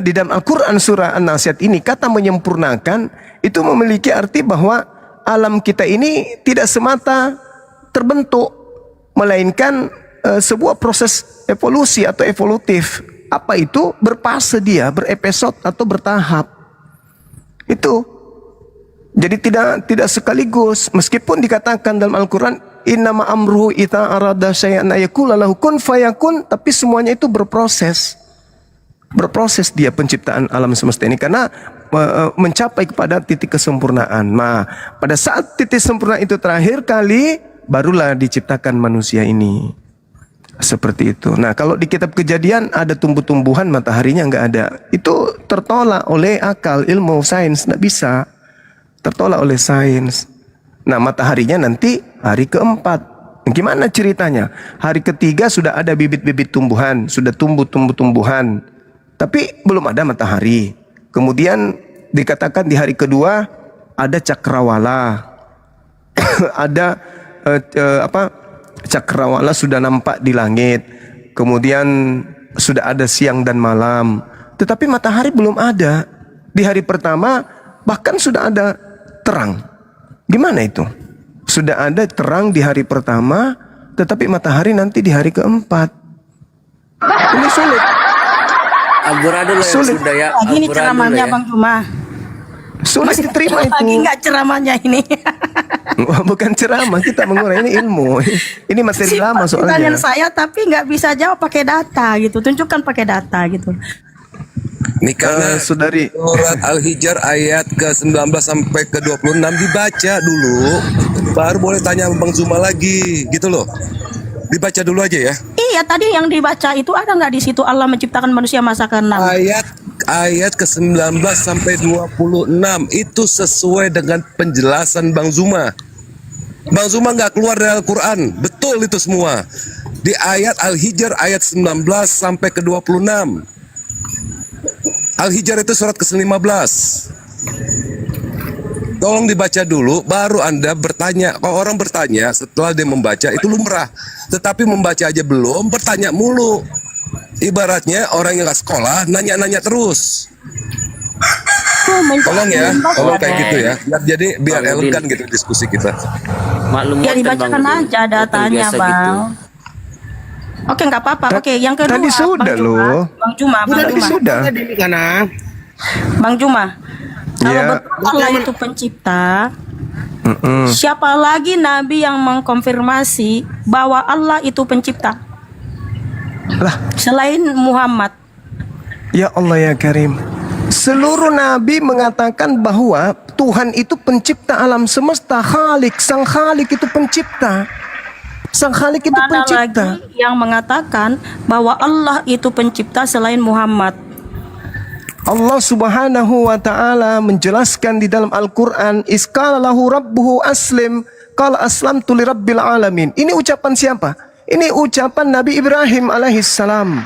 di dalam Al-Quran surah An-Naziat ini, kata menyempurnakan itu memiliki arti bahwa alam kita ini tidak semata terbentuk, melainkan sebuah proses evolusi atau evolutif. Apa itu? Berfase dia, berepisode atau bertahap. Itu. Jadi tidak sekaligus. Meskipun dikatakan dalam Al-Quran, innama amruhu ita arada syai'an ayakula lahu kun fayakun, tapi semuanya itu berproses. Berproses dia penciptaan alam semesta ini karena mencapai kepada titik kesempurnaan. Nah, pada saat titik sempurna itu terakhir kali, barulah diciptakan manusia ini. Seperti itu. Nah, kalau di kitab Kejadian ada tumbuh-tumbuhan, mataharinya nggak ada. Itu tertolak oleh akal, ilmu sains, nggak bisa. Tertolak oleh sains. Nah, mataharinya nanti hari keempat. Gimana ceritanya? Hari ketiga sudah ada bibit-bibit tumbuhan, sudah tumbuh-tumbuhan. Tapi belum ada matahari. Kemudian dikatakan di hari kedua ada cakrawala. Ada cakrawala sudah nampak di langit, kemudian sudah ada siang dan malam, tetapi matahari belum ada. Di hari pertama bahkan sudah ada terang. Gimana itu? Sudah ada terang di hari pertama, tetapi matahari nanti di hari keempat. Ini sulit. Amburadul lah yang Sulit. sudah ya. Lagi ini Amburadul ceramahnya ya. Bang Juma. Sulit diterima Lagi itu. nggak ceramahnya ini. Wah, bukan ceramah, kita mengurai ini ilmu. Ini materi lama Pertanyaan soalnya. saya tapi nggak bisa jawab pakai data gitu. Tunjukkan pakai data gitu. Mikana Saudari, surat Al-Hijr ayat ke-19 sampai ke-26 dibaca dulu, baru boleh tanya Bang Zuma lagi, gitu loh. Dibaca dulu aja ya. Iya, tadi yang dibaca itu ada nggak di situ Allah menciptakan manusia masa ke-6? Ayat ke-19 sampai 26 itu sesuai dengan penjelasan Bang Zuma. Bang Zuma nggak keluar dari Al-Quran, betul itu semua. Di ayat Al-Hijr ayat 19 sampai ke-26. Al-Hijr itu surat ke-15. Tolong dibaca dulu, baru Anda bertanya. Kalau orang bertanya setelah dia membaca itu lumrah. Tetapi membaca aja belum, bertanya mulu. Ibaratnya orang yang nggak sekolah, nanya-nanya terus. Tolong ya, tolong kayak gitu ya. Biar Bang elegan Udin. gitu diskusi kita. Maklum Ya kan, dibacakan Bang Udin. aja datanya, Biasa Bang. gitu. Oke, nggak apa-apa. Oke, yang kedua, tadi sudah Bang Juma. loh. Bang Juma, Bang Udah Juma. sudah. Tadi Mikana. Bang Juma. Kalau Ya. betul Allah itu pencipta, siapa lagi nabi yang mengkonfirmasi bahwa Allah itu pencipta Lah, selain Muhammad? ya Allah ya Karim. Seluruh nabi mengatakan bahwa Tuhan itu pencipta alam semesta, Khalik, sang Khalik itu pencipta. Sang Khalik itu Ada pencipta. lagi yang mengatakan bahwa Allah itu pencipta selain Muhammad. Allah Subhanahu wa taala menjelaskan di dalam Al-Qur'an, "Isqala lahu rabbuhu aslim, qala aslamtu lirabbil alamin." Ini ucapan siapa? Ini ucapan Nabi Ibrahim alaihissalam.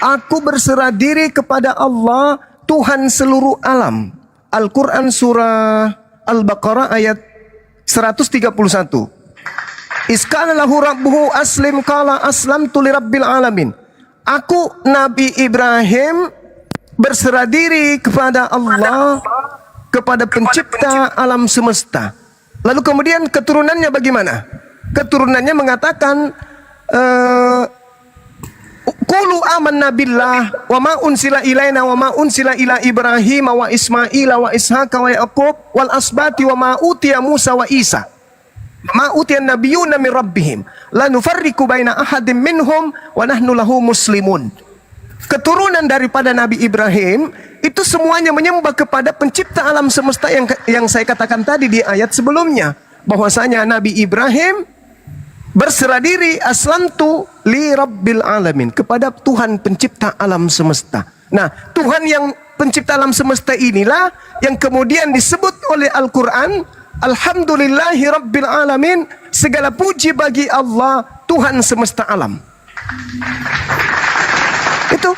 Aku berserah diri kepada Allah, Tuhan seluruh alam. Al-Qur'an surah Al-Baqarah ayat 131. Isqala lahu rabbuhu aslim, qala aslamtu lirabbil alamin. Aku Nabi Ibrahim berserah diri kepada Allah, kepada pencipta alam semesta. Lalu kemudian keturunannya bagaimana? Keturunannya mengatakan, Qulu amanna billah wa ma unsila ilaina wa ma unsila ila Ibrahim wa Ismail wa Ishaq wa Yaqub wal asbati wa ma utiya Musa wa Isa. Ma utiya nabiyuna min rabbihim la nufarriqu baina ahadin minhum wa nahnu lahu muslimun. Keturunan daripada Nabi Ibrahim itu semuanya menyembah kepada pencipta alam semesta yang saya katakan tadi di ayat sebelumnya, bahwasanya Nabi Ibrahim berserah diri aslamtu li rabbil alamin, kepada Tuhan pencipta alam semesta. Nah, Tuhan yang pencipta alam semesta inilah yang kemudian disebut oleh Al-Quran, alhamdulillahi rabbil alamin, segala puji bagi Allah Tuhan semesta alam. Itu.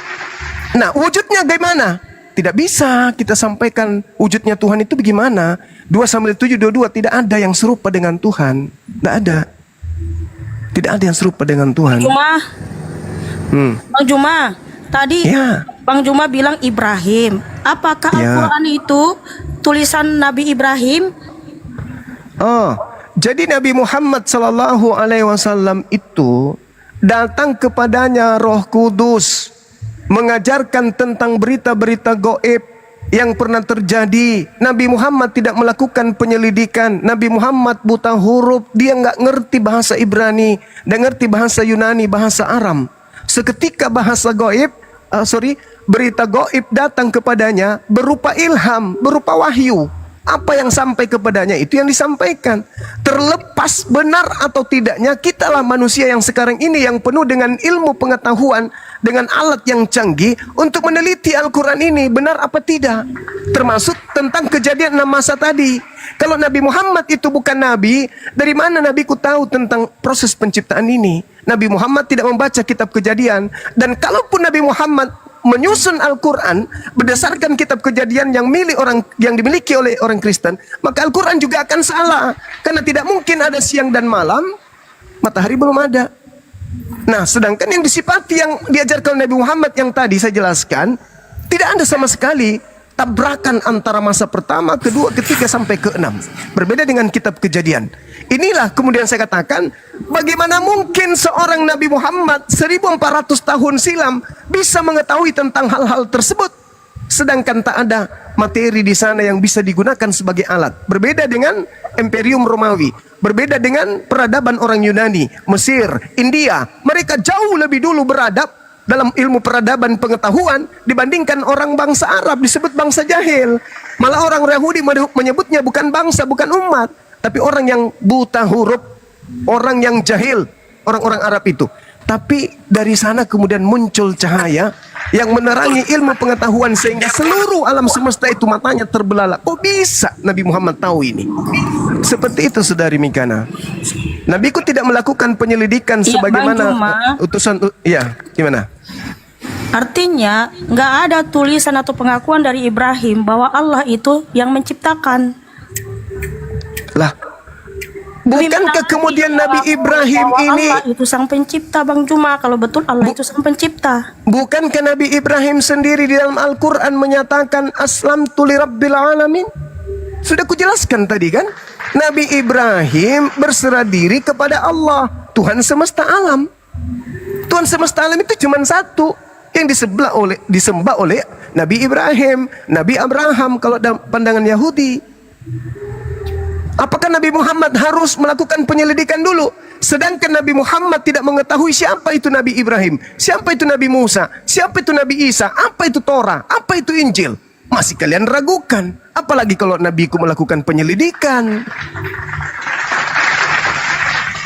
Nah, wujudnya bagaimana? Tidak bisa kita sampaikan wujudnya Tuhan itu bagaimana. 2 Samuel 7:22, tidak ada yang serupa dengan Tuhan. Tidak ada. Tidak ada yang serupa dengan Tuhan. Bang Juma, tadi Ya. Bang Juma bilang Ibrahim. Apakah Ya. Al-Quran itu tulisan Nabi Ibrahim? Oh, jadi Nabi Muhammad sallallahu alaihi wasallam itu datang kepadanya Roh Kudus mengajarkan tentang berita-berita gaib yang pernah terjadi. Nabi Muhammad tidak melakukan penyelidikan. Nabi Muhammad buta huruf, dia nggak ngerti bahasa Ibrani, nggak ngerti bahasa Yunani, bahasa Aram. Seketika bahasa gaib, berita gaib datang kepadanya berupa ilham, berupa wahyu. Apa yang sampai kepadanya itu yang disampaikan. Terlepas benar atau tidaknya, kitalah manusia yang sekarang ini yang penuh dengan ilmu pengetahuan, dengan alat yang canggih untuk meneliti Al-Quran ini benar apa tidak. Termasuk tentang kejadian 6 masa tadi. Kalau Nabi Muhammad itu bukan Nabi, dari mana Nabi ku tahu tentang proses penciptaan ini? Nabi Muhammad tidak membaca kitab Kejadian. Dan kalaupun Nabi Muhammad menyusun Al-Quran berdasarkan kitab Kejadian yang dimiliki oleh orang Kristen, maka Al-Quran juga akan salah. Karena tidak mungkin ada siang dan malam, Matahari belum ada. Nah, sedangkan yang disifati yang diajarkan Nabi Muhammad yang tadi saya jelaskan, tidak ada sama sekali tabrakan antara masa pertama, kedua, ketiga sampai keenam. Berbeda dengan kitab Kejadian. Inilah kemudian saya katakan, bagaimana mungkin seorang Nabi Muhammad 1400 tahun silam bisa mengetahui tentang hal-hal tersebut, sedangkan tak ada materi di sana yang bisa digunakan sebagai alat. Berbeda dengan Imperium Romawi, berbeda dengan peradaban orang Yunani, Mesir, India. Mereka jauh lebih dulu beradab dalam ilmu peradaban pengetahuan dibandingkan orang bangsa Arab, disebut bangsa jahil. Malah orang Yahudi menyebutnya bukan bangsa, bukan umat, tapi orang yang buta huruf, orang yang jahil, orang-orang Arab itu. Tapi dari sana kemudian muncul cahaya yang menerangi ilmu pengetahuan sehingga seluruh alam semesta itu matanya terbelalak. Kok bisa Nabi Muhammad tahu ini? Seperti itu, Saudari Mikana. Nabiku tidak melakukan penyelidikan Iya, sebagaimana Bang Juma. utusan. Iya, gimana? Artinya nggak ada tulisan atau pengakuan dari Ibrahim bahwa Allah itu yang menciptakan. Lah, bukankah kemudian Nabi Ibrahim bahwa ini, Allah itu sang pencipta, Bang Juma? Kalau betul Allah itu sang pencipta. bukankah Nabi Ibrahim sendiri di dalam Al-Quran menyatakan aslamtu li rabbil alamin? Sudah kujelaskan tadi kan, Nabi Ibrahim berserah diri kepada Allah, Tuhan semesta alam. Tuhan semesta alam itu cuma satu yang disembah oleh Nabi Ibrahim, Nabi Abraham kalau dalam pandangan Yahudi. Apakah Nabi Muhammad harus melakukan penyelidikan dulu? Sedangkan Nabi Muhammad tidak mengetahui siapa itu Nabi Ibrahim, siapa itu Nabi Musa, siapa itu Nabi Isa, apa itu Torah, apa itu Injil. Masih kalian ragukan. Apalagi kalau Nabiku melakukan penyelidikan.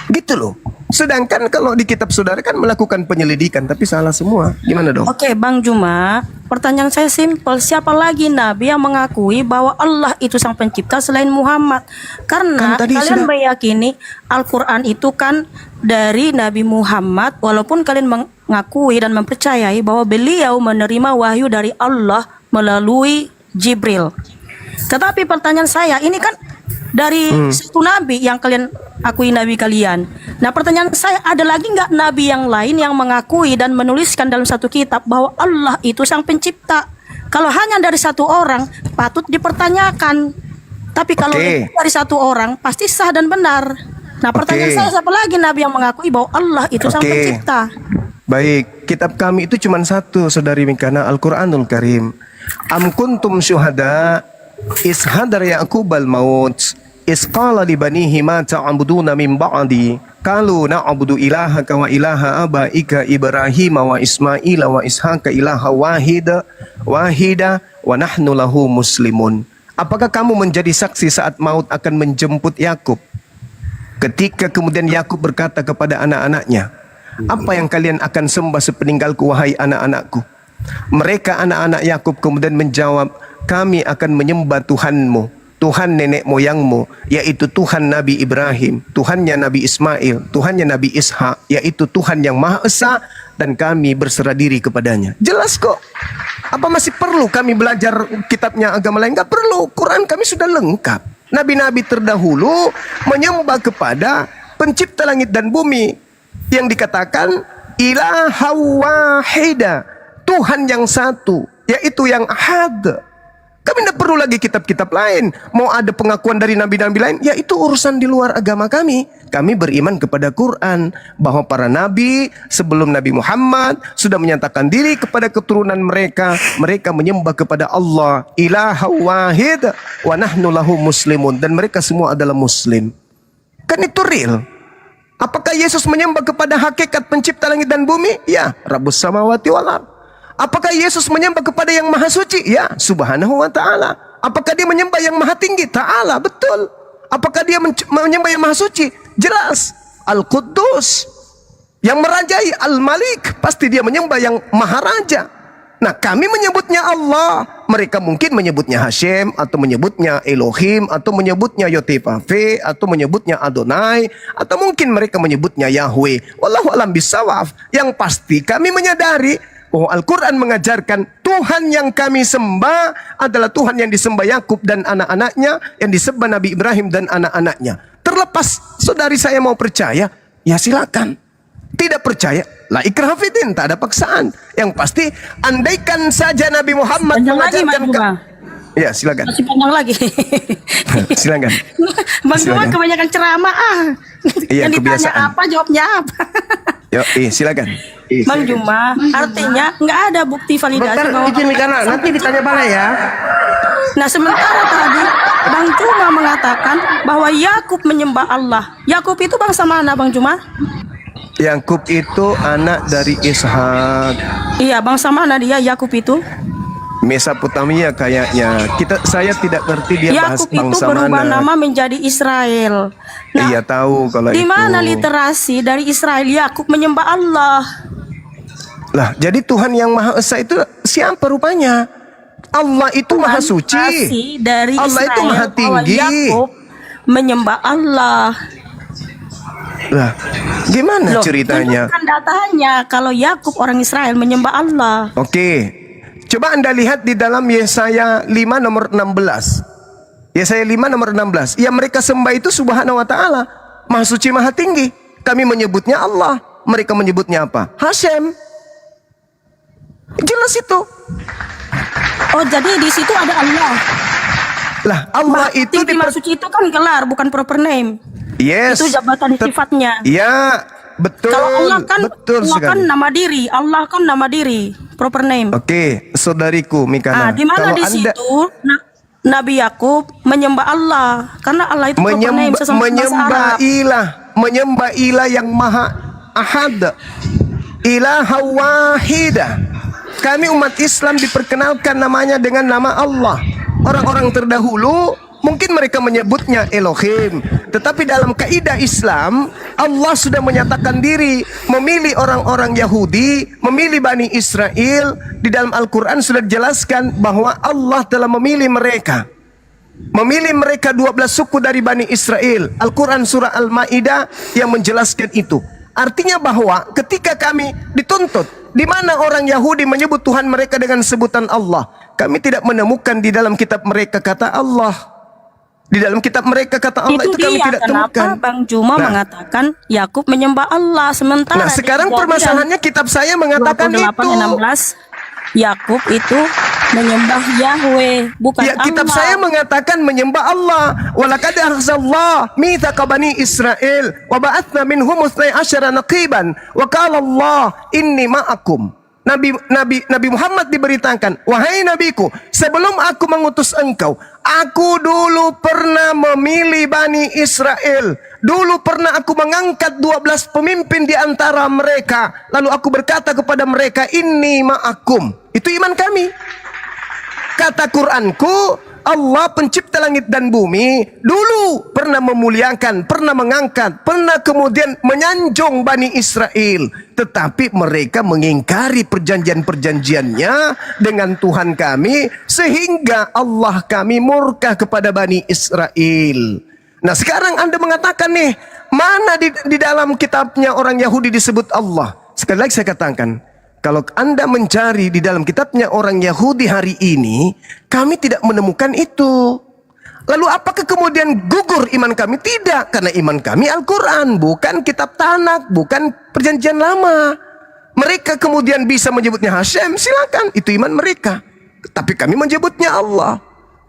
Gitu loh. Sedangkan kalau di kitab saudara kan melakukan penyelidikan, tapi salah semua. Gimana dong? Oke, Bang Juma, pertanyaan saya simpel. Siapa lagi Nabi yang mengakui bahwa Allah itu sang pencipta selain Muhammad? Karena Kan tadi kalian sudah- meyakini Al-Quran itu kan dari Nabi Muhammad, walaupun kalian mengakui dan mempercayai bahwa beliau menerima wahyu dari Allah melalui Jibril. Tetapi pertanyaan saya, ini kan dari satu nabi yang kalian akui nabi kalian. Nah, pertanyaan saya, ada lagi nggak nabi yang lain yang mengakui dan menuliskan dalam satu kitab bahwa Allah itu sang pencipta? Kalau hanya dari satu orang, patut dipertanyakan. Tapi kalau Oke. dari satu orang, pasti sah dan benar. Nah, pertanyaan Oke. saya, siapa lagi nabi yang mengakui bahwa Allah itu sang Oke. pencipta? Baik, kitab kami itu cuma satu, Saudari Mikana, Al-Quranul Karim. Am kuntum syuhada is hadar Ya'qubal maut is qala li banihi ma ta'buduna min ba'di qalu na'budu ilahaka wa ilaha abaika Ibrahim wa Ismail wa Ishaq ilaha wahida wa nahnu lahu muslimun. Apakah kamu menjadi saksi saat maut akan menjemput Yakub? Ketika kemudian Yakub berkata kepada anak-anaknya, apa yang kalian akan sembah sepeninggalku wahai anak-anakku? Mereka anak-anak Yakub kemudian menjawab, kami akan menyembah Tuhanmu, Tuhan nenek moyangmu, yaitu Tuhan Nabi Ibrahim, Tuhannya Nabi Ismail, Tuhannya Nabi Ishak, yaitu Tuhan yang Maha Esa, dan kami berserah diri kepadanya. Jelas kok. Apa masih perlu kami belajar kitabnya agama lain? Enggak perlu. Quran kami sudah lengkap. Nabi-nabi terdahulu menyembah kepada pencipta langit dan bumi yang dikatakan ilaha wahida, Tuhan yang satu, yaitu yang ahad. Kami tidak perlu lagi kitab-kitab lain. Mau ada pengakuan dari nabi-nabi lain, ya itu urusan di luar agama kami. Kami beriman kepada Quran, bahwa para nabi sebelum Nabi Muhammad sudah menyatakan diri kepada keturunan mereka. Mereka menyembah kepada Allah, ilaha wahid, wa nahnu lahu muslimun. Dan mereka semua adalah muslim. Kan itu real. Apakah Yesus menyembah kepada hakikat pencipta langit dan bumi? Ya, Rabbus samawati wal ardh. Apakah Yesus menyembah kepada yang maha suci? Ya, subhanahu wa ta'ala. Apakah dia menyembah yang maha tinggi? Ta'ala, betul. Apakah dia menyembah yang maha suci? Jelas. Al-Quddus, yang merajai, Al-Malik, pasti dia menyembah yang maha raja. Nah, kami menyebutnya Allah, mereka mungkin menyebutnya Hashem, atau menyebutnya Elohim, atau menyebutnya Yotevave, atau menyebutnya Adonai, atau mungkin mereka menyebutnya Yahweh. Wallahu alam bisawaf. Yang pasti kami menyadari bahwa Al-Quran mengajarkan Tuhan yang kami sembah adalah Tuhan yang disembah Yakub dan anak-anaknya, yang disembah Nabi Ibrahim dan anak-anaknya. Terlepas saudari saya mau percaya, ya silakan. Tidak percaya, la ikraha fiddin, tak ada paksaan. Yang pasti, andaikan saja Nabi Muhammad Panjang lagi, mengajarkan Bang Juma. Ya, silakan. Masih panjang lagi. Silakan. Bang Juma Silakan. kebanyakan ceramah. Iya, Yang ditanya kebiasaan. apa, jawabnya apa. Yo, silakan. Bang Juma, artinya nggak ada bukti validasi Bentar, bahwa izin Mikana, nanti ditanya balik ya. Nah, sementara tadi Bang Juma mengatakan bahwa Yakub menyembah Allah. Yakub itu bangsa mana, Bang Juma? Yakub itu anak dari Ishak. Iya, bangsa mana dia Yakub itu? Mesopotamia kayaknya. Saya tidak ngerti dia bahas Yakub itu bangsa berubah mana. nama menjadi Israel. Nah, Iya tahu kalau di itu. mana literasi dari Israel Yakub menyembah Allah? Lah, jadi Tuhan yang Maha Esa itu siapa rupanya? Allah itu Maha Suci. Literasi dari Allah Israel itu Maha bahwa Tinggi. Yakub menyembah Allah. Lah, gimana Loh, ceritanya? tunjukkan datanya kalau Yakub orang Israel menyembah Allah. Oke. Coba Anda lihat di dalam Yesaya 5 nomor 16. Yesaya 5 nomor 16. Yang mereka sembah itu Subhanahu wa taala, Maha Suci Maha Tinggi. Kami menyebutnya Allah, mereka menyebutnya apa? Hashem. Jelas itu. Oh, jadi di situ ada Allah. Lah, Allah itu Tinggi Maha Suci itu kan gelar, bukan proper name. Yes. Itu jabatan sifatnya. Ya, betul. Kalau Allah kan, betul Allah kan sekali. nama diri, Allah kan nama diri, proper name. Oke, saudariku Mikana. Di mana Kalau di Anda situ Nabi Yakub menyembah Allah, karena Allah itu proper name sesama bahasa menyembah Arab. menyembah ilah yang maha ahad, ilaha wahidah. Kami umat Islam diperkenalkan namanya dengan nama Allah. Orang-orang terdahulu mungkin mereka menyebutnya Elohim, tetapi dalam kaidah Islam Allah sudah menyatakan diri, memilih orang-orang Yahudi, memilih Bani Israel. Di dalam Al-Quran sudah dijelaskan bahwa Allah telah memilih mereka. Memilih mereka 12 suku dari Bani Israel. Al-Quran surah Al-Ma'idah yang menjelaskan itu. Artinya bahwa ketika kami dituntut, di mana orang Yahudi menyebut Tuhan mereka dengan sebutan Allah, kami tidak menemukan di dalam kitab mereka kata Allah. Di dalam kitab mereka kata Allah itu kami tidak kenapa temukan. Bang Juma Nah. mengatakan Yakub menyembah Allah, sementara Nah, sekarang di Kejadian permasalahannya kitab saya mengatakan 28, itu. 16 Yakub itu menyembah Yahweh, bukan Ya, kitab Allah. saya mengatakan menyembah Allah. Walaqad akhadallahu mitsaqa bani Israil wa ba'atsna minhum 12 naqiban wa qala Allah inni ma'akum. Nabi Muhammad diberitakan, wahai nabiku, sebelum aku mengutus engkau, aku dulu pernah memilih Bani Israel. Dulu pernah aku mengangkat 12 pemimpin di antara mereka. Lalu aku berkata kepada mereka, inni ma'akum. Itu iman kami. Kata Quranku, Allah pencipta langit dan bumi dulu pernah memuliakan, pernah mengangkat, pernah kemudian menyanjung Bani Israel. Tetapi mereka mengingkari perjanjian-perjanjiannya dengan Tuhan kami, sehingga Allah kami murka kepada Bani Israel. Nah, sekarang Anda mengatakan nih, mana di dalam kitabnya orang Yahudi disebut Allah? Sekali lagi saya katakan, kalau Anda mencari di dalam kitabnya orang Yahudi hari ini, kami tidak menemukan itu. Lalu apakah kemudian gugur iman kami? Tidak, karena iman kami Al-Quran, bukan kitab Tanakh, bukan perjanjian lama. Mereka kemudian bisa menyebutnya Hashem, silakan, itu iman mereka. Tapi kami menyebutnya Allah.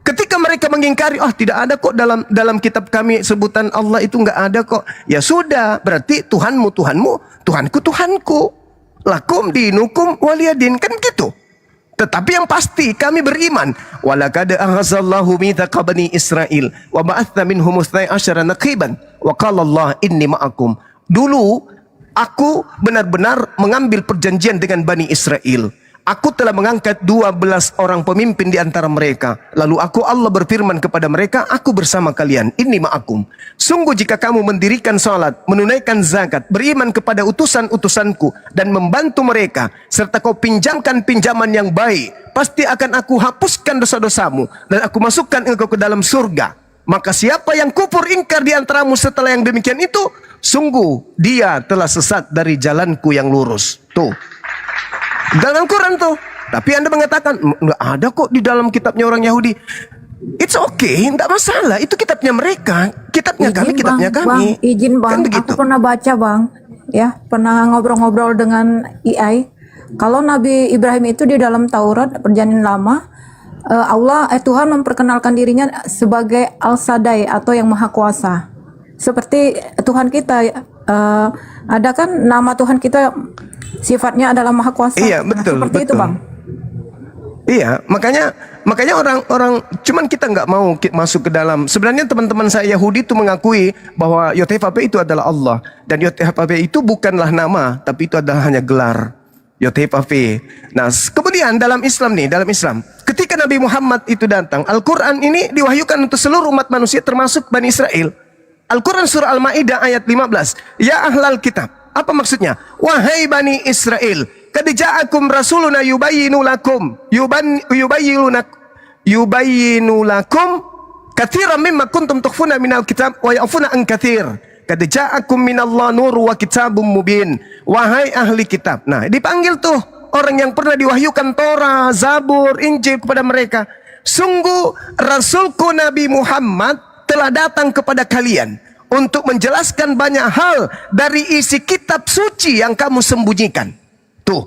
Ketika mereka mengingkari, oh tidak ada kok dalam kitab kami sebutan Allah itu nggak ada kok. Ya sudah, berarti Tuhanmu Tuhanmu, Tuhanku Tuhanku. Lakum dinukum waliyadin, kan gitu. Tetapi yang pasti kami beriman. Walaqad akhadallahu mitsaqa bani Israil wa ba'atsna minhum 12 naqiban wa qala Allah inni ma'akum. Dulu aku benar-benar mengambil perjanjian dengan Bani Israel. Aku telah mengangkat 12 orang pemimpin di antara mereka. Lalu Allah berfirman kepada mereka, aku bersama kalian, inni ma'akum. Sungguh jika kamu mendirikan salat, menunaikan zakat, beriman kepada utusan-utusanku, dan membantu mereka, serta kau pinjamkan pinjaman yang baik, pasti akan aku hapuskan dosa-dosamu, dan aku masukkan engkau ke dalam surga. Maka siapa yang kufur ingkar di antaramu setelah yang demikian itu, sungguh dia telah sesat dari jalanku yang lurus. Tuh. Dalam Quran tuh. Tapi Anda mengatakan, nggak ada kok di dalam kitabnya orang Yahudi. It's okay, enggak masalah. Itu kitabnya mereka, kitabnya kami, Izin kitabnya bang, kami. izin bang, Kan begitu. aku pernah baca bang, ya pernah ngobrol-ngobrol dengan AI. Kalau Nabi Ibrahim itu di dalam Taurat Perjanjian Lama, Tuhan memperkenalkan dirinya sebagai Al-Sadai atau yang Maha Kuasa. Seperti Tuhan kita, ada kan nama Tuhan kita sifatnya adalah Maha Kuasa. Iya, Nah, betul, seperti itu betul. bang. Iya, makanya orang-orang cuman kita nggak mau masuk ke dalam. Sebenarnya teman-teman saya Yahudi itu mengakui bahwa YHWH itu adalah Allah, dan YHWH itu bukanlah nama, tapi itu adalah hanya gelar YHWH. Nah, kemudian dalam Islam nih, dalam Islam, ketika Nabi Muhammad itu datang, Al-Quran ini diwahyukan untuk seluruh umat manusia termasuk Bani Israel. Al-Quran surah Al-Ma'idah ayat 15. Ya ahlal kitab. Apa maksudnya? Wahai Bani Israel, qad ja'akum rasuluna yubayyinu lakum yubayyinu lakum katsiran mimma kuntum tukhfuna minal kitab wa ya'funa an katsir. Qad ja'akum minallahi nurun wa kitabum mubin. Wahai ahli kitab. Nah, dipanggil tuh orang yang pernah diwahyukan Torah, Zabur, Injil kepada mereka. Sungguh Rasulku Nabi Muhammad telah datang kepada kalian untuk menjelaskan banyak hal dari isi kitab suci yang kamu sembunyikan. Tuh.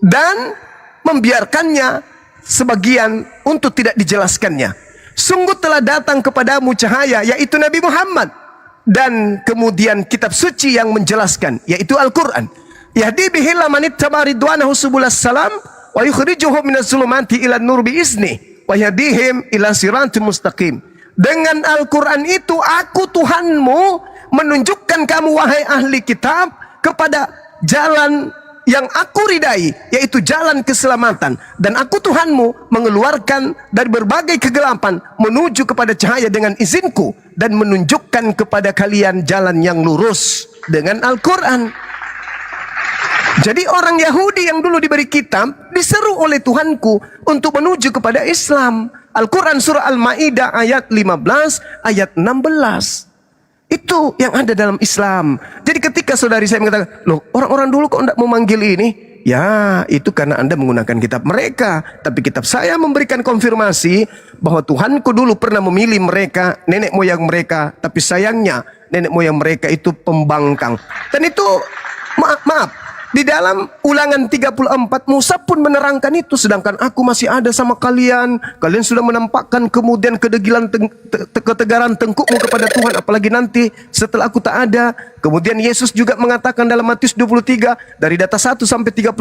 Dan membiarkannya sebagian untuk tidak dijelaskannya. Sungguh telah datang kepadamu cahaya, yaitu Nabi Muhammad. Dan kemudian kitab suci yang menjelaskan, yaitu Al-Quran. Yahdi bihillah manittaba ridwanahu subulas salam wa yukhrijuhum minaz zulumati ilan nur biizni wa yahdihim ila siratim mustaqim. Dengan Al-Quran itu aku Tuhanmu menunjukkan kamu wahai ahli kitab kepada jalan yang aku ridai, yaitu jalan keselamatan. Dan aku Tuhanmu mengeluarkan dari berbagai kegelapan menuju kepada cahaya dengan izinku, dan menunjukkan kepada kalian jalan yang lurus dengan Al-Quran. Jadi orang Yahudi yang dulu diberi kitab diseru oleh Tuhanku untuk menuju kepada Islam. Al-Quran surah Al-Ma'idah ayat 15, ayat 16. Itu yang ada dalam Islam. Jadi ketika saudari saya mengatakan, loh orang-orang dulu kok tidak memanggil ini? Ya, itu karena Anda menggunakan kitab mereka. Tapi kitab saya memberikan konfirmasi bahwa Tuhanku dulu pernah memilih mereka, nenek moyang mereka. Tapi sayangnya nenek moyang mereka itu pembangkang. Dan itu, maaf. Di dalam Ulangan 34 Musa pun menerangkan itu, sedangkan aku masih ada sama kalian. Kalian sudah menampakkan kemudian kedegilan ketegaran tengkukmu kepada Tuhan, apalagi nanti setelah aku tak ada. Kemudian Yesus juga mengatakan dalam Matius 23 dari data 1 sampai 39,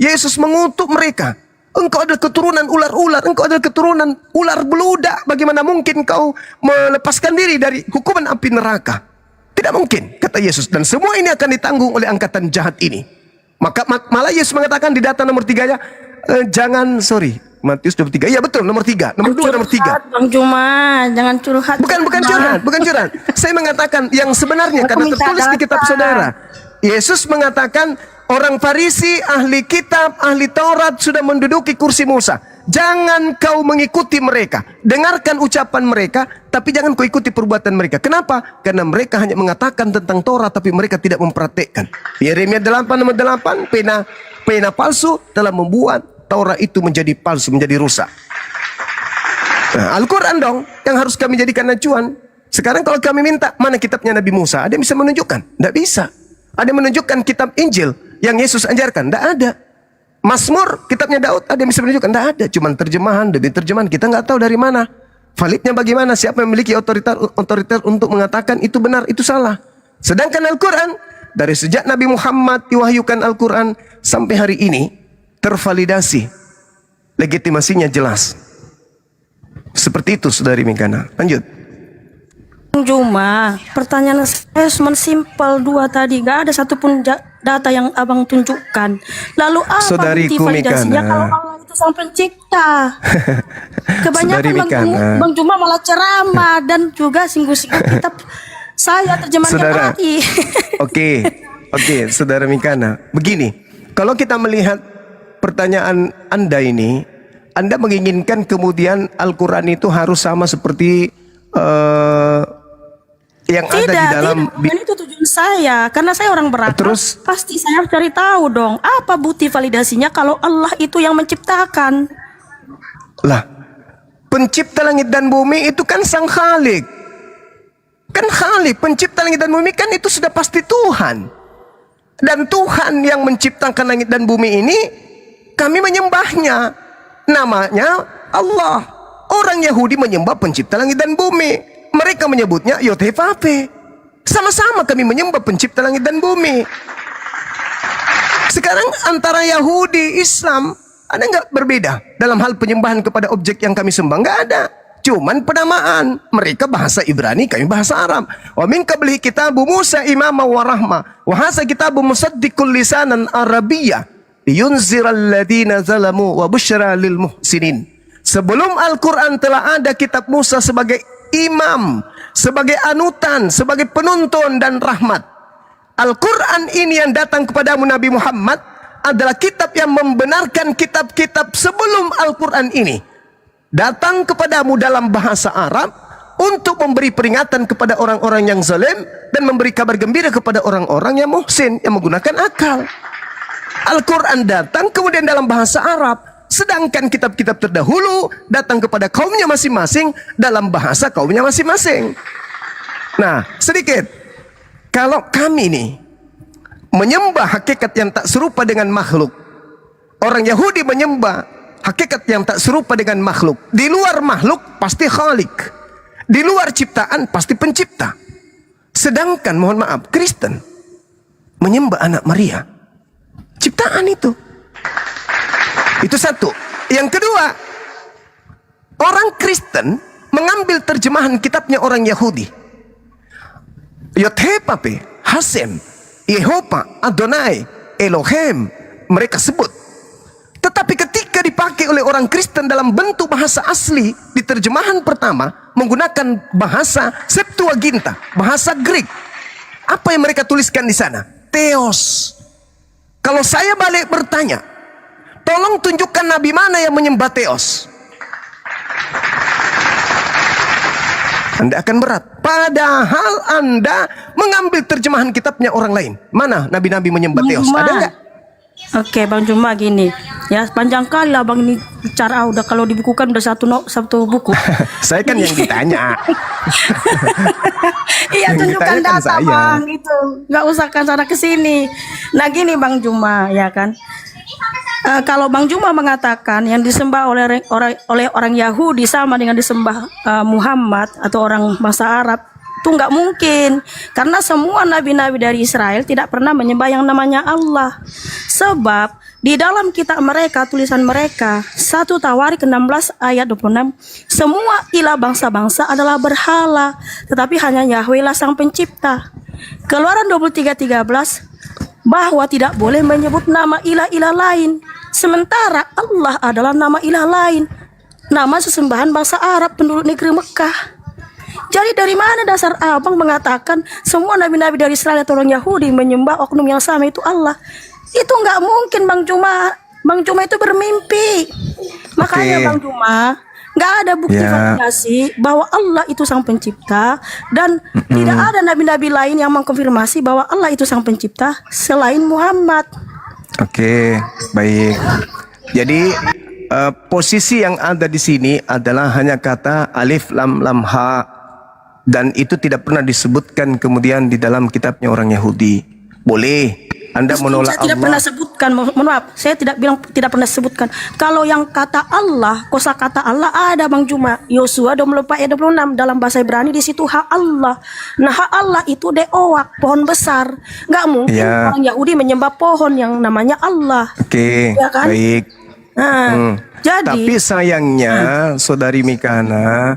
Yesus mengutuk mereka. Engkau adalah keturunan ular-ular, engkau adalah keturunan ular beludak. Bagaimana mungkin kau melepaskan diri dari hukuman api neraka? Tidak mungkin, kata Yesus. Dan semua ini akan ditanggung oleh angkatan jahat ini. Maka malah Yesus mengatakan di data nomor 3 ya, Matius 23. Ya betul, nomor 3. Nomor 2, nomor 3. Bang Juma, jangan curhat. Bukan curhat. Saya mengatakan yang sebenarnya, karena minta tertulis di kitab data. saudara. Yesus mengatakan orang Farisi, ahli kitab, ahli Taurat sudah menduduki kursi Musa. Jangan kau mengikuti mereka. Dengarkan ucapan mereka, tapi jangan kau ikuti perbuatan mereka. Kenapa? Karena mereka hanya mengatakan tentang Taurat, tapi mereka tidak mempraktekkan. Yeremia 8 nomor 8, pena palsu telah membuat Taurat itu menjadi palsu, menjadi rusak. Nah, Al-Quran dong yang harus kami jadikan acuan. Sekarang kalau kami minta, mana kitabnya Nabi Musa? Ada yang bisa menunjukkan? Tidak bisa. Ada yang menunjukkan kitab Injil yang Yesus ajarkan? Tidak ada. Mazmur, kitabnya Daud, ada yang bisa menunjukkan? Tidak ada. Cuma terjemahan, demi terjemahan. Kita nggak tahu dari mana. Validnya bagaimana? Siapa yang memiliki otoritas untuk mengatakan itu benar, itu salah. Sedangkan Al-Quran, dari sejak Nabi Muhammad diwahyukan Al-Quran sampai hari ini, tervalidasi. Legitimasinya jelas. Seperti itu, Saudari Mikana. Lanjut. Bang Juma, pertanyaan saya cuma simpel 2 tadi. Gak ada satupun data yang abang tunjukkan. Lalu apa Saudariku bukti validasinya Mikana. kalau Allah itu sang pencipta? Kebanyakan Saudari Mikana. Bang Juma malah ceramah dan juga singgung-singgung kitab saya terjemahan Saudara. MRI. Oke, Saudara Mikana. Begini, kalau kita melihat pertanyaan Anda ini, Anda menginginkan kemudian Al-Quran itu harus sama seperti yang ada di dalam bukan itu tujuan saya. Karena saya orang berakal, Terus? pasti saya harus cari tahu dong, apa bukti validasinya kalau Allah itu yang menciptakan. lah. pencipta langit dan bumi itu kan sang Khalik. Kan Khalik, pencipta langit dan bumi kan itu sudah pasti Tuhan. Dan Tuhan yang menciptakan langit dan bumi ini, kami menyembahnya. Namanya Allah. Orang Yahudi menyembah pencipta langit dan bumi. Mereka menyebutnya Yotevave. Sama-sama kami menyembah pencipta langit dan bumi. Sekarang antara Yahudi, Islam, ada nggak berbeda dalam hal penyembahan kepada objek yang kami sembah? Nggak ada. Cuman penamaan. Mereka bahasa Ibrani, kami bahasa Arab. Wa min qablihi kitabu Musa imama wa rahma. Wa hadza kitabu musaddiqul lisanan Arabiyyah. Liyunziral ladina zalamu wa busyra lil muhsinin. Sebelum Al-Quran telah ada kitab Musa sebagai imam, sebagai anutan, sebagai penuntun dan rahmat. Al-Quran ini yang datang kepadamu Nabi Muhammad adalah kitab yang membenarkan kitab-kitab sebelum Al-Quran ini. Datang kepadamu dalam bahasa Arab untuk memberi peringatan kepada orang-orang yang zalim dan memberi kabar gembira kepada orang-orang yang muhsin, yang menggunakan akal. Al-Quran datang kemudian dalam bahasa Arab, sedangkan kitab-kitab terdahulu datang kepada kaumnya masing-masing dalam bahasa kaumnya masing-masing. Nah, sedikit, kalau kami nih menyembah hakikat yang tak serupa dengan makhluk, orang Yahudi menyembah hakikat yang tak serupa dengan makhluk. Di luar makhluk pasti Khalik, di luar ciptaan pasti pencipta. Sedangkan mohon maaf, Kristen menyembah anak Maria, ciptaan itu. Itu satu. Yang kedua, orang Kristen mengambil terjemahan kitabnya orang Yahudi. Yothepape, Hasem, Yehova, Adonai, Elohim, mereka sebut. Tetapi ketika dipakai oleh orang Kristen dalam bentuk bahasa asli, di terjemahan pertama menggunakan bahasa Septuaginta, bahasa Greek. Apa yang mereka tuliskan di sana? Theos. Kalau saya balik bertanya, tolong tunjukkan nabi mana yang menyembah Theos. Anda akan berat. Padahal Anda mengambil terjemahan kitabnya orang lain. Mana nabi-nabi menyembah Theos? Ada nggak? Oke, Bang Juma gini. Ya, panjang kali lah Bang ini bicara, udah kalau dibukukan udah satu buku. Saya kan yang ditanya. Iya, Yang tunjukkan ditanya kan data saya. Bang itu. Nggak usah kan sana kesini. Nah gini Bang Juma, ya kan. Kalau Bang Juma mengatakan yang disembah oleh orang Yahudi sama dengan disembah Muhammad atau orang bangsa Arab, itu nggak mungkin, karena semua nabi-nabi dari Israel tidak pernah menyembah yang namanya Allah. Sebab di dalam kitab mereka, tulisan mereka 1 Tawarik 16 ayat 26, semua ilah bangsa-bangsa adalah berhala, tetapi hanya Yahweh lah sang pencipta. Keluaran 23:13 bahwa tidak boleh menyebut nama ilah-ilah lain, sementara Allah adalah nama ilah lain, nama sesembahan bangsa Arab penduduk negeri Mekah. Jadi dari mana dasar abang mengatakan semua nabi-nabi dari Israel atau orang Yahudi menyembah oknum yang sama itu Allah? Itu nggak mungkin Bang Juma. Bang Juma itu bermimpi. Makanya Bang Juma, nggak ada bukti validasi bahwa Allah itu sang pencipta, dan tidak ada nabi-nabi lain yang mengkonfirmasi bahwa Allah itu sang pencipta selain Muhammad. Oke, baik. Jadi posisi yang ada di sini adalah hanya kata alif lam lam ha, dan itu tidak pernah disebutkan kemudian di dalam kitabnya orang Yahudi. Boleh Anda menolak Saya tidak Allah. pernah sebutkan, mohon maaf, saya tidak bilang tidak pernah sebutkan. Kalau yang kata Allah, kosa kata Allah ada Bang Juma. Yosua 24 ayat 26 dalam bahasa Ibrani, di situ hak Allah. Nah hak Allah itu deowak, pohon besar. Nggak mungkin orang Yahudi menyembah pohon yang namanya Allah. Oke, Ya kan? baik. Nah, jadi Tapi sayangnya Saudari Mikana,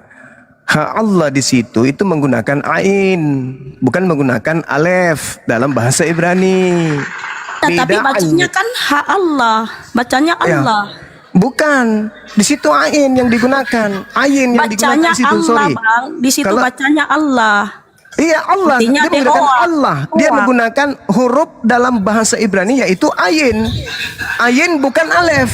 hak Allah di situ itu menggunakan ain, bukan menggunakan alef dalam bahasa Ibrani. tapi bacanya kan hak Allah, bacanya Ya. Allah. Bukan, di situ ain yang digunakan, ain yang digunakan Bacanya di situ. Allah, Sorry. Bang. Di situ Kalau- bacanya Allah. Iya Allah, Artinya dia menggunakan dewa. Allah. Dia Dewa. menggunakan huruf dalam bahasa Ibrani yaitu ayin. Ayin bukan alef.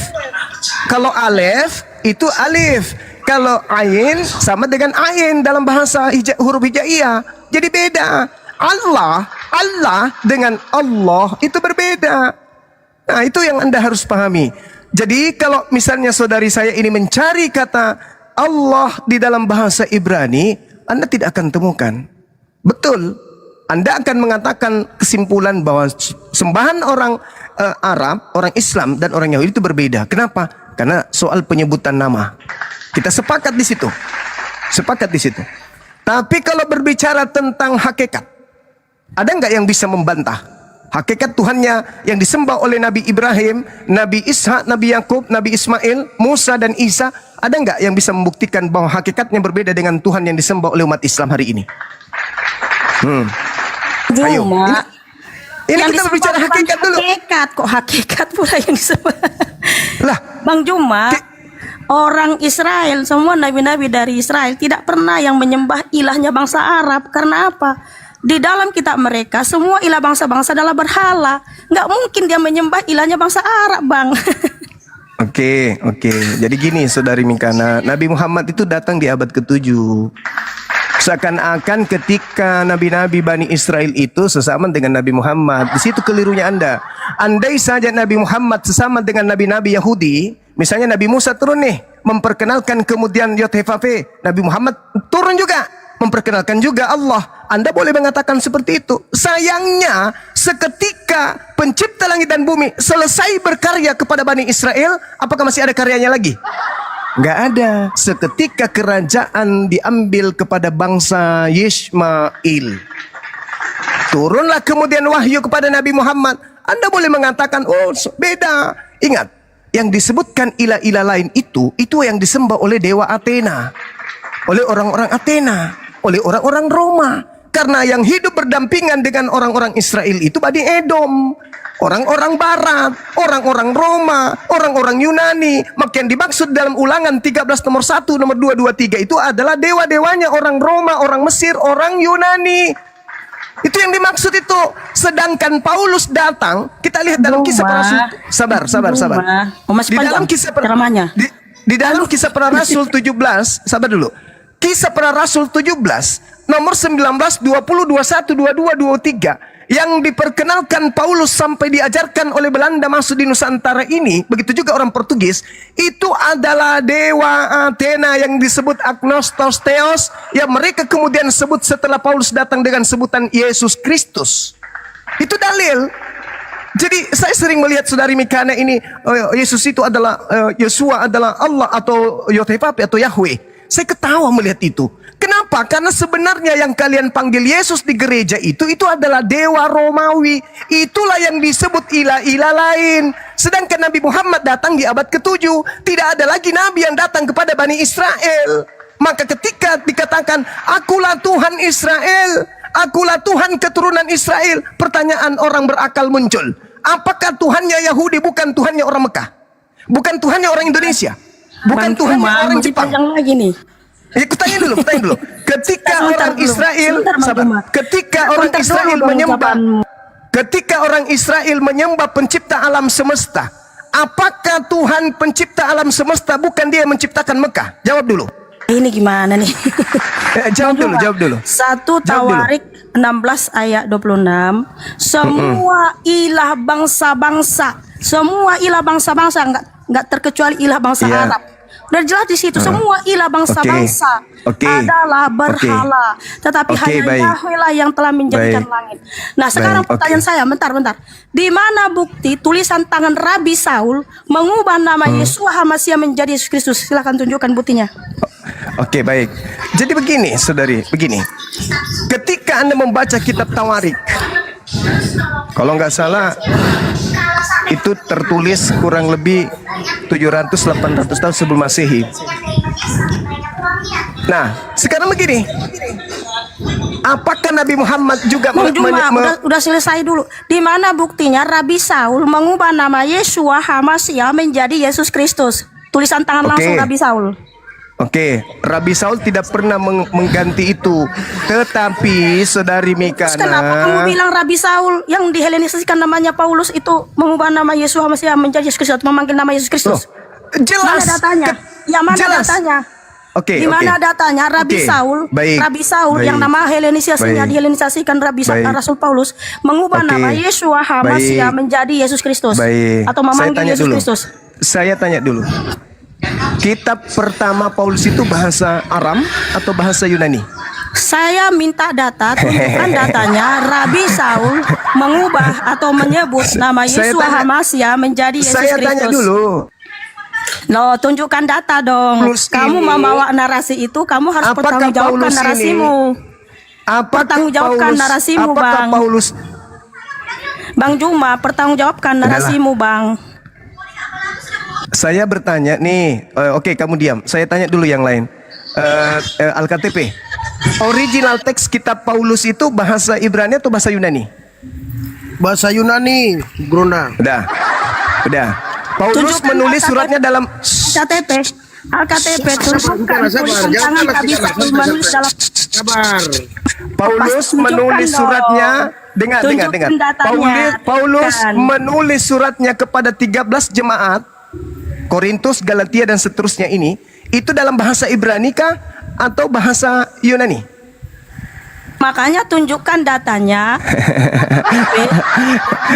Kalau alef itu alif. Kalau ayin sama dengan ayin dalam bahasa huruf hijaiyah. Jadi beda. Allah dengan Allah itu berbeda. Nah itu yang Anda harus pahami. Jadi kalau misalnya saudari saya ini mencari kata Allah di dalam bahasa Ibrani, Anda tidak akan temukan. Betul, Anda akan mengatakan kesimpulan bahwa sembahan orang Arab, orang Islam dan orang Yahudi itu berbeda. Kenapa? Karena soal penyebutan nama. Kita sepakat di situ. Sepakat di situ. Tapi kalau berbicara tentang hakikat, ada nggak yang bisa membantah hakikat Tuhannya yang disembah oleh Nabi Ibrahim, Nabi Ishak, Nabi Yakub, Nabi Ismail, Musa dan Isa? Ada nggak yang bisa membuktikan bahwa hakikatnya berbeda dengan Tuhan yang disembah oleh umat Islam hari ini? Ayo. Cuma Ini yang kita disembah berbicara bukan hakikat dulu. Hakikat kok hakikat pula yang disembah. Lah, Bang Juma, orang Israel, semua nabi-nabi dari Israel tidak pernah yang menyembah ilahnya bangsa Arab. Karena apa? Di dalam kitab mereka, semua ilah bangsa-bangsa adalah berhala. Nggak mungkin dia menyembah ilahnya bangsa Arab, Bang. Oke. Jadi gini, Saudari Mikana, Nabi Muhammad itu datang di abad ke-7. Seakan-akan ketika nabi-nabi Bani Israel itu sesama dengan Nabi Muhammad. Di situ kelirunya Anda. Andai saja Nabi Muhammad sesama dengan nabi-nabi Yahudi, misalnya Nabi Musa turun nih, memperkenalkan kemudian Yothefafe, Nabi Muhammad turun juga, memperkenalkan juga Allah. Anda boleh mengatakan seperti itu. Sayangnya, seketika pencipta langit dan bumi selesai berkarya kepada Bani Israel, apakah masih ada karyanya lagi? Nggak ada. Seketika kerajaan diambil kepada bangsa Yismail, turunlah kemudian wahyu kepada Nabi Muhammad. Anda boleh mengatakan, oh beda. Ingat, yang disebutkan ilah-ilah lain itu yang disembah oleh dewa Athena, oleh orang-orang Athena, oleh orang-orang Roma. Karena yang hidup berdampingan dengan orang-orang Israel itu Bani Edom, orang-orang Barat, orang-orang Roma, orang-orang Yunani. Maka yang dimaksud dalam Ulangan 13 nomor 1, nomor 2, 2, 3 itu adalah dewa-dewanya orang Roma, orang Mesir, orang Yunani. Itu yang dimaksud itu. Sedangkan Paulus datang, kita lihat dalam kisah para rasul. Sabar. Di dalam kisah di dalam kisah para rasul 17, sabar dulu. Kisah para rasul 17 nomor 19, 20, 21, 22, 23 yang diperkenalkan Paulus sampai diajarkan oleh Belanda masuk di Nusantara ini, begitu juga orang Portugis, itu adalah dewa Athena yang disebut Agnostos Theos, yang mereka kemudian sebut setelah Paulus datang dengan sebutan Yesus Kristus. Itu dalil. Jadi saya sering melihat Saudari Mikana ini, Yesus itu adalah, Yesua adalah Allah atau Yothefape atau Yahweh. Saya ketawa melihat itu. Kenapa? Karena sebenarnya yang kalian panggil Yesus di gereja itu adalah dewa Romawi. Itulah yang disebut ilah-ilah lain. Sedangkan Nabi Muhammad datang di abad ke-7. Tidak ada lagi Nabi yang datang kepada Bani Israel. Maka ketika dikatakan, akulah Tuhan Israel, akulah Tuhan keturunan Israel, pertanyaan orang berakal muncul. Apakah Tuhannya Yahudi bukan Tuhannya orang Mekah? Bukan Tuhannya orang Indonesia? Bukan Tuhannya orang Jepang? Yang lagi nih. Ya, kutanya dulu. Ketika orang Israel, ketika orang Israel menyembah pencipta alam semesta, apakah Tuhan pencipta alam semesta bukan dia yang menciptakan Mekah? Jawab dulu. Ini gimana nih? Jawab dulu. 1 Tawarik 16 ayat 26. Semua ilah bangsa-bangsa, nggak terkecuali ilah bangsa Arab. Udah jelas di situ, semua ilah bangsa-bangsa adalah berhala. Tetapi hanya Yahweh lah yang telah menjadikan langit. Nah, sekarang pertanyaan saya, bentar. Di mana bukti tulisan tangan Rabi Saul mengubah nama Yesua HaMashiach menjadi Yesus Kristus? Silakan tunjukkan buktinya. Oke, baik. Jadi begini, saudari, begini. Ketika Anda membaca kitab Tawarik, kalau nggak salah itu tertulis kurang lebih 700-800 tahun sebelum Masehi. Nah, sekarang begini. Apakah Nabi Muhammad juga udah selesai dulu. Di mana buktinya Rabi Saul mengubah nama Yesua HaMashiach menjadi Yesus Kristus? Tulisan tangan langsung Rabi Saul. Oke, Rabi Saul tidak pernah mengganti itu. Tetapi Saudari Mikana, kenapa kamu bilang Rabi Saul yang dihelenisasikan namanya Paulus itu mengubah nama Yesus HaMashiach menjadi Yesus Kristus, memanggil nama Yesus Kristus? Jelas. Mana datanya? Datanya? Di mana datanya Rabi Saul yang nama helenisasinya dihelenisasikan Rasul Paulus mengubah nama Yesua HaMashiach menjadi Yesus Kristus atau memanggil Yesus Kristus? Saya tanya dulu. kitab pertama Paulus itu bahasa Aram atau bahasa Yunani? Saya minta data, tunjukkan datanya. Rabi Saul mengubah atau menyebut nama Saya Yesus tanya- Hamasia menjadi Yesus Saya Kristus. tanya dulu. No, tunjukkan data dong. Paulus Kamu ini- membawa narasi itu, kamu harus Apakah pertanggungjawabkan Paulus ini- narasimu. Pertanggungjawabkan narasimu, apakah Bang. Paulus Bang Juma, pertanggungjawabkan narasimu, Bang. Saya bertanya nih, oke kamu diam. Saya tanya dulu yang lain. Al-KTP. Original teks kitab Paulus itu bahasa Ibrani atau bahasa Yunani? Bahasa Yunani, Bruna. Udah. Paulus Tunjukkan menulis data- suratnya dalam KTP. Al-KTP tunjukkan sabar, tulisan jangan tangan kasih Rabi sabar, Saul sabar, menulis sabar. dalam Sabar. Paulus Tunjukkan menulis dong. suratnya dengar. Tunjukkan datanya. Paulus Tunjukkan. menulis suratnya kepada 13 jemaat Korintus, Galatia dan seterusnya ini itu dalam bahasa Ibrani kah atau bahasa Yunani? Makanya tunjukkan datanya.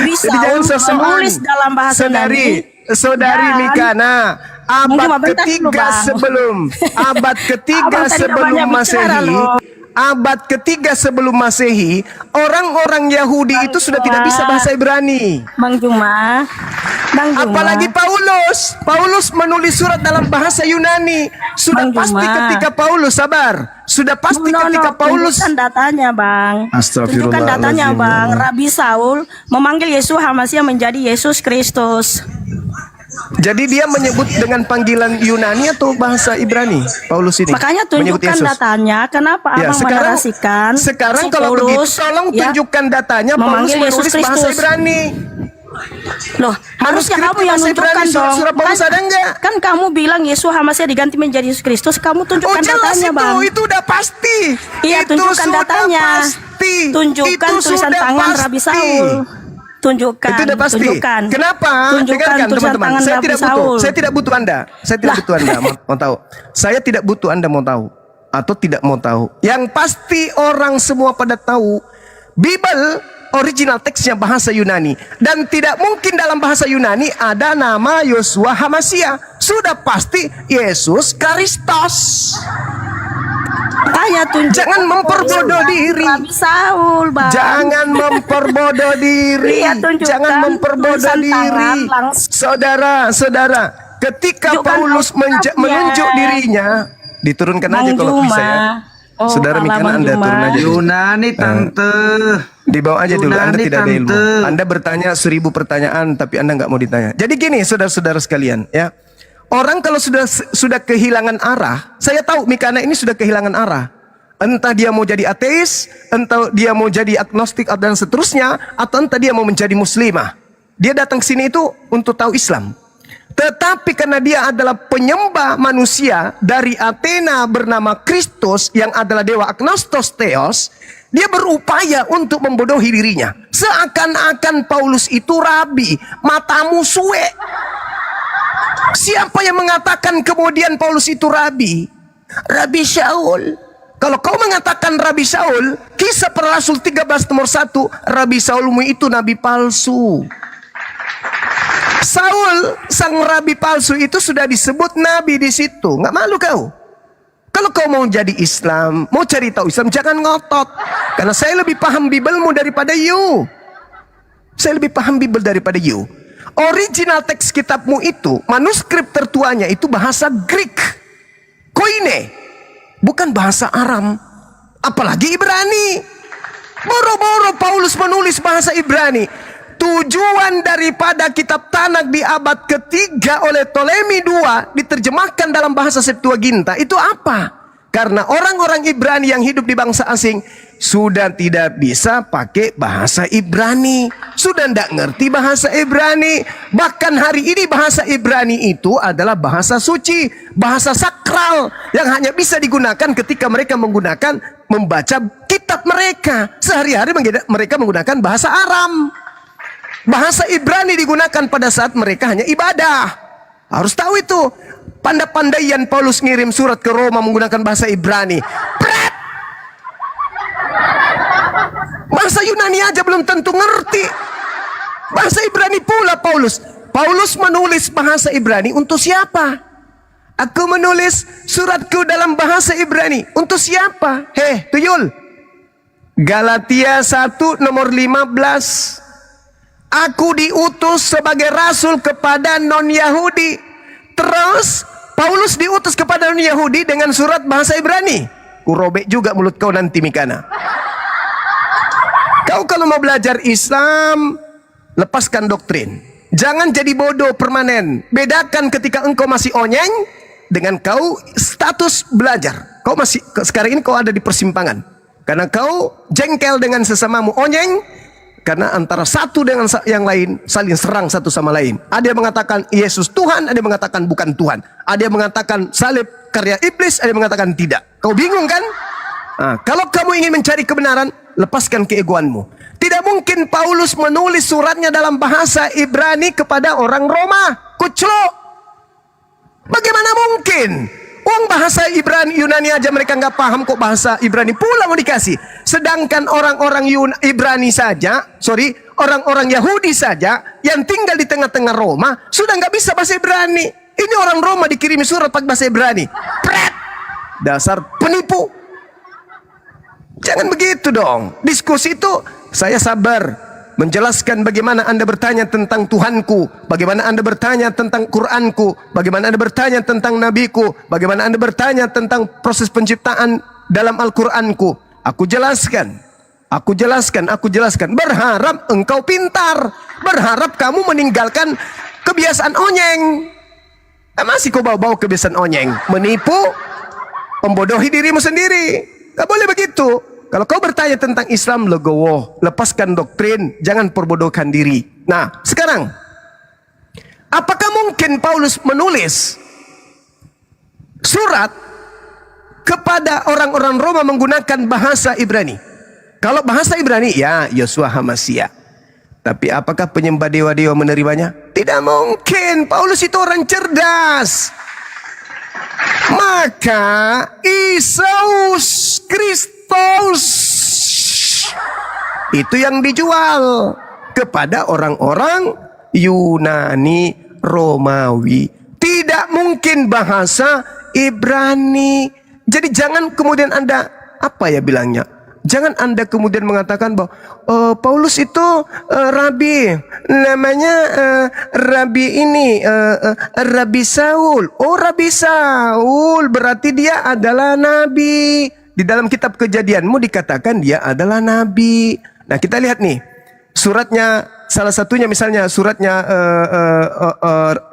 Bisa Jadi jangan sosokan. menulis dalam bahasa Saudari Dan- Mikana, Mungkin abad bentar dulu, ketiga Bang. sebelum abad ketiga Abang tadi sebelum banyak bicara, Masehi, loh. abad ketiga sebelum Masehi, orang-orang Yahudi itu sudah tidak bisa bahasa Ibrani. Bang Juma. Bang Juma. Apalagi Paulus menulis surat dalam bahasa Yunani. Sudah Bang pasti Juma. ketika Paulus sabar. Sudah pasti ketika Paulus. Tunjukkan datanya, Bang. Astagfirullahaladzim. Tunjukkan datanya, Ya Bang. Allah. Rabi Saul memanggil Yesus Hamasia menjadi Yesus Kristus. Jadi dia menyebut dengan panggilan Yunani atau bahasa Ibrani? Paulus ini. Makanya menyebut tunjukkan Yesus. datanya. Kenapa Ya, Abang sekarang menarasikan sekarang si kalau begitu Paulus, tolong ya, tunjukkan datanya Paulus memanggil Yesus menulis bahasa Kristus. Ibrani. Loh, harusnya Manuskrip kamu yang bahasa tunjukkan Ibrani, dong. surat-surat Paulus ada enggak? Kan kamu bilang Yesus Hamasia diganti menjadi Yesus Kristus. Kamu Oh tunjukkan jelas datanya, itu, Bang. itu udah pasti. Iya, Itu tunjukkan sudah datanya. Pasti. Tunjukkan Itu tulisan sudah tangan pasti. Rabi Saul. Tunjukkan. Itu udah pasti. Tunjukkan. Kenapa? Tunjukkan Dengarkan tulisan teman-teman. tangan Saya Rabi tidak butuh. Saul. Saya tidak butuh Anda. Saya tidak Lah. butuh Anda. Mau tahu? Saya tidak butuh Anda mau tahu atau tidak mau tahu. Yang pasti orang semua pada tahu Bible original teksnya bahasa Yunani dan tidak mungkin dalam bahasa Yunani ada nama Yosua Hamasia. Sudah pasti Yesus Kristus. Tanya tunjukkan. Jangan memperbodoh diri. Rabi Saul, Bang. Jangan memperbodoh diri. Iya, tunjukkan Jangan memperbodoh tulisan diri. tangan langsung. Saudara, ketika Tunjukkan Paulus Alkitabnya. menunjuk dirinya, diturunkan aja Bang kalau Juma. bisa ya. Oh, Saudara alah, Mikana, Bang Anda Juma. turun aja dulu. Yunani tante. Dibawa aja dulu, Anda Yunani, tidak ada ilmu. Tante. Anda bertanya 1000 pertanyaan, tapi Anda nggak mau ditanya. Jadi gini, saudara-saudara sekalian, ya. Orang kalau sudah kehilangan arah, saya tahu Mikana ini sudah kehilangan arah. Entah dia mau jadi ateis, entah dia mau jadi agnostik dan seterusnya, atau entah dia mau menjadi muslimah. Dia datang ke sini itu untuk tahu Islam. Tetapi karena dia adalah penyembah manusia dari Athena bernama Kristus yang adalah dewa agnostos theos, dia berupaya untuk membodohi dirinya. Seakan-akan Paulus itu rabi, matamu suwe. Siapa yang mengatakan kemudian Paulus itu rabi? Rabi Saul. Kalau kau mengatakan Rabi Saul, Kisah Para Rasul 13 nomor 1, Rabi Saulmu itu nabi palsu. Saul, sang rabi palsu itu sudah disebut nabi di situ. Nggak malu kau? Kalau kau mau jadi Islam, mau cari tahu Islam, jangan ngotot. Karena saya lebih paham Biblemu daripada you. Saya lebih paham Bible daripada you. Original teks kitabmu itu, manuskrip tertuanya itu bahasa Greek. Koine. Bukan bahasa Aram. Apalagi Ibrani. Boro-boro Paulus menulis bahasa Ibrani. Tujuan daripada kitab Tanak di abad ketiga oleh Ptolemy II diterjemahkan dalam bahasa Septuaginta itu apa? Karena orang-orang Ibrani yang hidup di bangsa asing sudah tidak bisa pakai bahasa Ibrani, sudah tidak ngerti bahasa Ibrani. Bahkan hari ini bahasa Ibrani itu adalah bahasa suci, bahasa sakral yang hanya bisa digunakan ketika mereka membaca kitab mereka. Sehari-hari mereka menggunakan bahasa Aram. Bahasa Ibrani digunakan pada saat mereka hanya ibadah. Harus tahu itu. Pandai-pandaian Paulus ngirim surat ke Roma menggunakan bahasa Ibrani. Pret! Bahasa Yunani aja belum tentu ngerti. Bahasa Ibrani pula Paulus. Paulus menulis bahasa Ibrani untuk siapa? Aku menulis suratku dalam bahasa Ibrani. Untuk siapa? Tuyul. Galatia 1 nomor 15. Aku diutus sebagai rasul kepada non-Yahudi. Terus Paulus diutus kepada non-Yahudi dengan surat bahasa Ibrani. Kurobek juga mulut kau nanti, Mikana. Kau kalau mau belajar Islam, lepaskan doktrin. Jangan jadi bodoh permanen. Bedakan ketika engkau masih onyeng dengan kau status belajar. Kau masih, sekarang ini kau ada di persimpangan. Karena kau jengkel dengan sesamamu onyeng. Karena antara satu dengan yang lain saling serang satu sama lain. Ada yang mengatakan Yesus Tuhan, ada yang mengatakan bukan Tuhan. Ada yang mengatakan salib karya iblis, ada yang mengatakan tidak. Kau bingung kan? Nah, kalau kamu ingin mencari kebenaran, lepaskan keegoanmu. Tidak mungkin Paulus menulis suratnya dalam bahasa Ibrani kepada orang Roma. Kuclok. Bagaimana mungkin? Uang bahasa Ibrani Yunani aja mereka nggak paham, kok bahasa Ibrani pula mau dikasih. Sedangkan orang-orang Ibrani saja, orang-orang Yahudi saja yang tinggal di tengah-tengah Roma sudah nggak bisa bahasa Ibrani. Ini orang Roma dikirimi surat pakai bahasa Ibrani. Pret! Dasar penipu. Jangan begitu dong. Diskusi itu saya sabar menjelaskan bagaimana Anda bertanya tentang Tuhanku, bagaimana Anda bertanya tentang Quranku, bagaimana Anda bertanya tentang Nabiku, bagaimana Anda bertanya tentang proses penciptaan dalam Al-Quranku. Aku jelaskan. Berharap engkau pintar, berharap kamu meninggalkan kebiasaan onyeng. Masih kau bawa-bawa kebiasaan onyeng, menipu, membodohi dirimu sendiri. Gak boleh begitu. Kalau kau bertanya tentang Islam, legowo, lepaskan doktrin, jangan perbodohkan diri. Nah, sekarang, apakah mungkin Paulus menulis surat kepada orang-orang Roma menggunakan bahasa Ibrani? Kalau bahasa Ibrani, ya Yosua Hamasya. Tapi apakah penyembah dewa-dewa menerimanya? Tidak mungkin. Paulus itu orang cerdas. Maka Yesus Kristus itu yang dijual kepada orang-orang Yunani Romawi. Tidak mungkin bahasa Ibrani. Jadi jangan kemudian Anda, apa ya bilangnya, jangan Anda kemudian mengatakan bahwa Paulus itu rabi, namanya rabi ini, Rabi Saul. Oh, Rabi Saul berarti dia adalah nabi. Di dalam kitab Kejadianmu dikatakan dia adalah nabi. Nah, kita lihat nih suratnya, salah satunya misalnya suratnya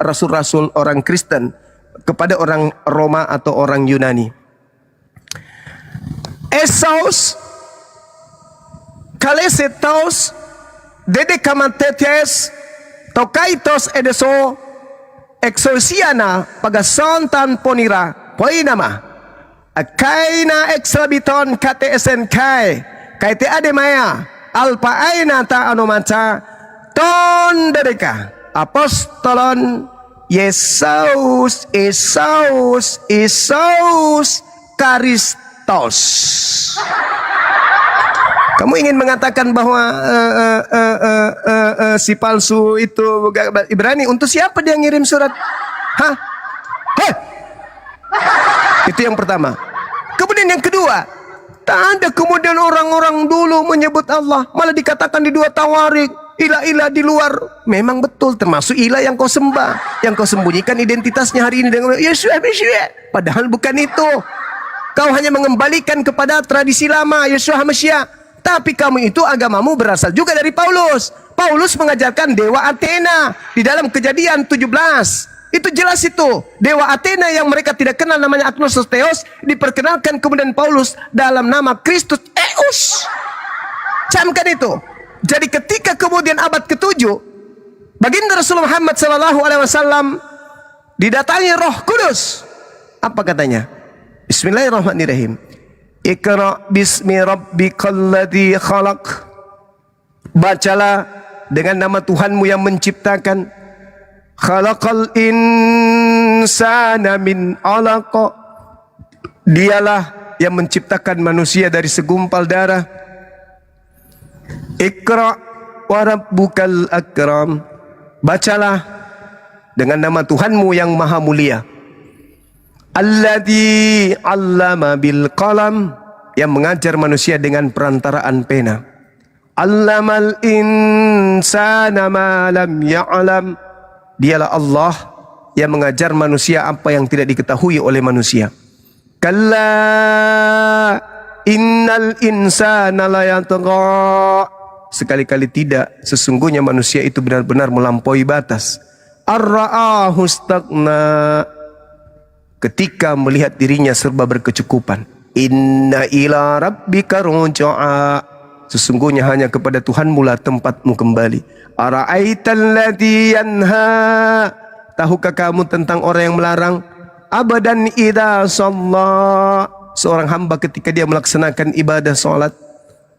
rasul-rasul orang Kristen kepada orang Roma atau orang Yunani. Esaus kalesetos dedekamatetes tokaitos edeso exorciana pagasontan ponira poinama akaina extrabiton kate esen kai kaite ademaya alpa aina ta anomaca ton dedeka apostolon Yesus Karistos. Kamu ingin mengatakan bahwa si palsu itu Ibrani? Untuk siapa dia ngirim surat? Hah? Itu yang pertama. Kemudian yang kedua, tak ada kemudian orang-orang dulu menyebut Allah, malah dikatakan di dua tawarik, ilah-ilah di luar. Memang betul, termasuk ilah yang kau sembah, yang kau sembunyikan identitasnya hari ini dengan Yesus. Padahal bukan itu. Kau hanya mengembalikan kepada tradisi lama, Yesus Hamasya. Tapi kamu itu agamamu berasal juga dari Paulus. Paulus mengajarkan dewa Athena di dalam Kejadian 17. Itu jelas itu. Dewa Athena yang mereka tidak kenal namanya Agnosos Theos diperkenalkan kemudian Paulus dalam nama Kristus Eus. Camkan itu. Jadi ketika kemudian abad ke-7 baginda Rasulullah Muhammad SAW didatangi Roh Kudus. Apa katanya? Bismillahirrahmanirrahim. Iqra bismi rabbikal ladzi khalaq. Bacalah dengan nama Tuhanmu yang menciptakan. Khalaqal insana min 'alaq. Dialah yang menciptakan manusia dari segumpal darah. Iqra wa rabbukal akram. Bacalah dengan nama Tuhanmu yang maha mulia. Alladzi 'allama bil qalam, yang mengajar manusia dengan perantaraan pena. 'Allamal insana ma lam ya'lam, dialah Allah yang mengajar manusia apa yang tidak diketahui oleh manusia. Kalla innal insana la yatgha, sekali-kali tidak, sesungguhnya manusia itu benar-benar melampaui batas. Ar-ra'ahu istaghna, ketika melihat dirinya serba berkecukupan. Inna ila rabbika ruj'a, sesungguhnya hanya kepada Tuhanmu lah tempatmu kembali. Ara'aital ladzi yanha, tahukah kamu tentang orang yang melarang? Abadan idza shalla, seorang hamba ketika dia melaksanakan ibadah salat.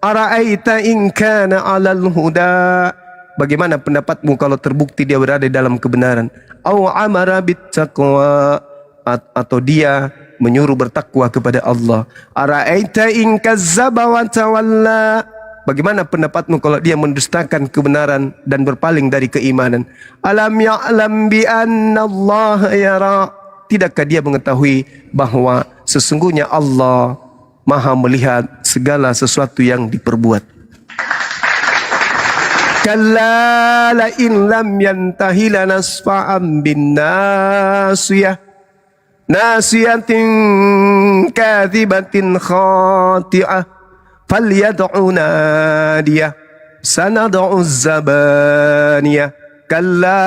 Ara'aita in kana 'alal huda, bagaimana pendapatmu kalau terbukti dia berada dalam kebenaran? Au amara bit taqwa, atau dia menyuruh bertakwa kepada Allah. Ara'aita in kazzaba wa tawalla, bagaimana pendapatmu kalau dia mendustakan kebenaran dan berpaling dari keimanan? Alam ya'lam bi anna Allah yara, tidakkah dia mengetahui bahwa sesungguhnya Allah Maha melihat segala sesuatu yang diperbuat. Kalla la in lam yantahi lanasfa'an bin nasiyah, nasiyatin kadhibatin khati'ah, falyad'u nadiyah sanad'u zabaniyah kalla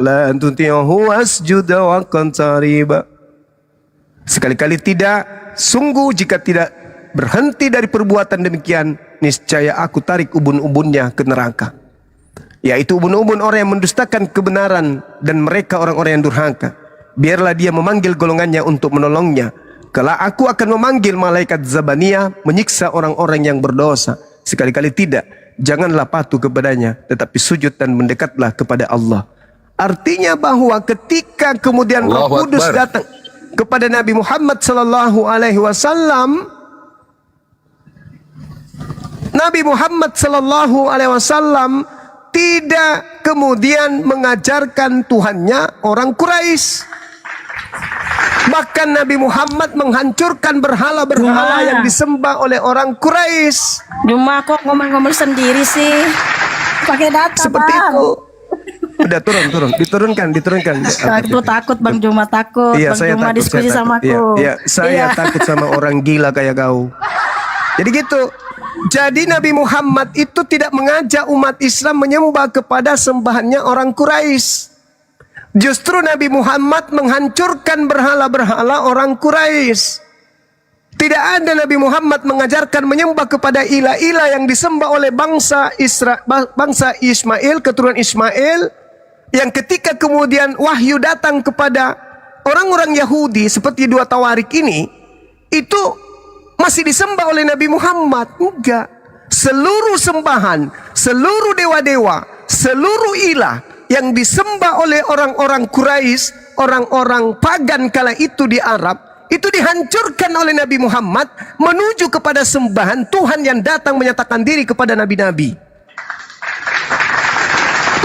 la tuti'hu wasjud wa qtarib. Sekali-kali tidak, sungguh jika tidak berhenti dari perbuatan demikian, niscaya aku tarik ubun-ubunnya ke neraka. Yaitu ubun-ubun orang yang mendustakan kebenaran dan mereka orang-orang yang durhaka. Biarlah dia memanggil golongannya untuk menolongnya. Kelak aku akan memanggil malaikat Zabaniyah menyiksa orang-orang yang berdosa. Sekali-kali tidak, janganlah patuh kepadanya, tetapi sujud dan mendekatlah kepada Allah. Artinya bahwa ketika kemudian Roh Allahu Kudus Akbar. datang kepada Nabi Muhammad sallallahu alaihi wasallam, Nabi Muhammad sallallahu alaihi wasallam tidak kemudian mengajarkan Tuhannya orang Quraisy. Bahkan Nabi Muhammad menghancurkan berhala-berhala yang disembah oleh orang Quraisy. Cuma kok ngomong-ngomong sendiri sih. Pakai data, Seperti Bang. itu. Udah diturunkan. Takut Bang Juma, takut. Iya, Bang saya Juma takut. diskusi Saya sama takut. aku. Iya, saya takut sama orang gila kayak kau. Jadi gitu. Jadi Nabi Muhammad itu tidak mengajak umat Islam menyembah kepada sembahannya orang Quraisy. Justru Nabi Muhammad menghancurkan berhala-berhala orang Quraisy. Tidak ada Nabi Muhammad mengajarkan menyembah kepada ilah-ilah yang disembah oleh bangsa Ismail, keturunan Ismail, yang ketika kemudian wahyu datang kepada orang-orang Yahudi seperti dua tawarik ini, itu masih disembah oleh Nabi Muhammad. Enggak. Seluruh sembahan, seluruh dewa-dewa, seluruh ilah yang disembah oleh orang-orang Quraisy, orang-orang pagan kala itu di Arab, itu dihancurkan oleh Nabi Muhammad menuju kepada sembahan Tuhan yang datang menyatakan diri kepada nabi-nabi.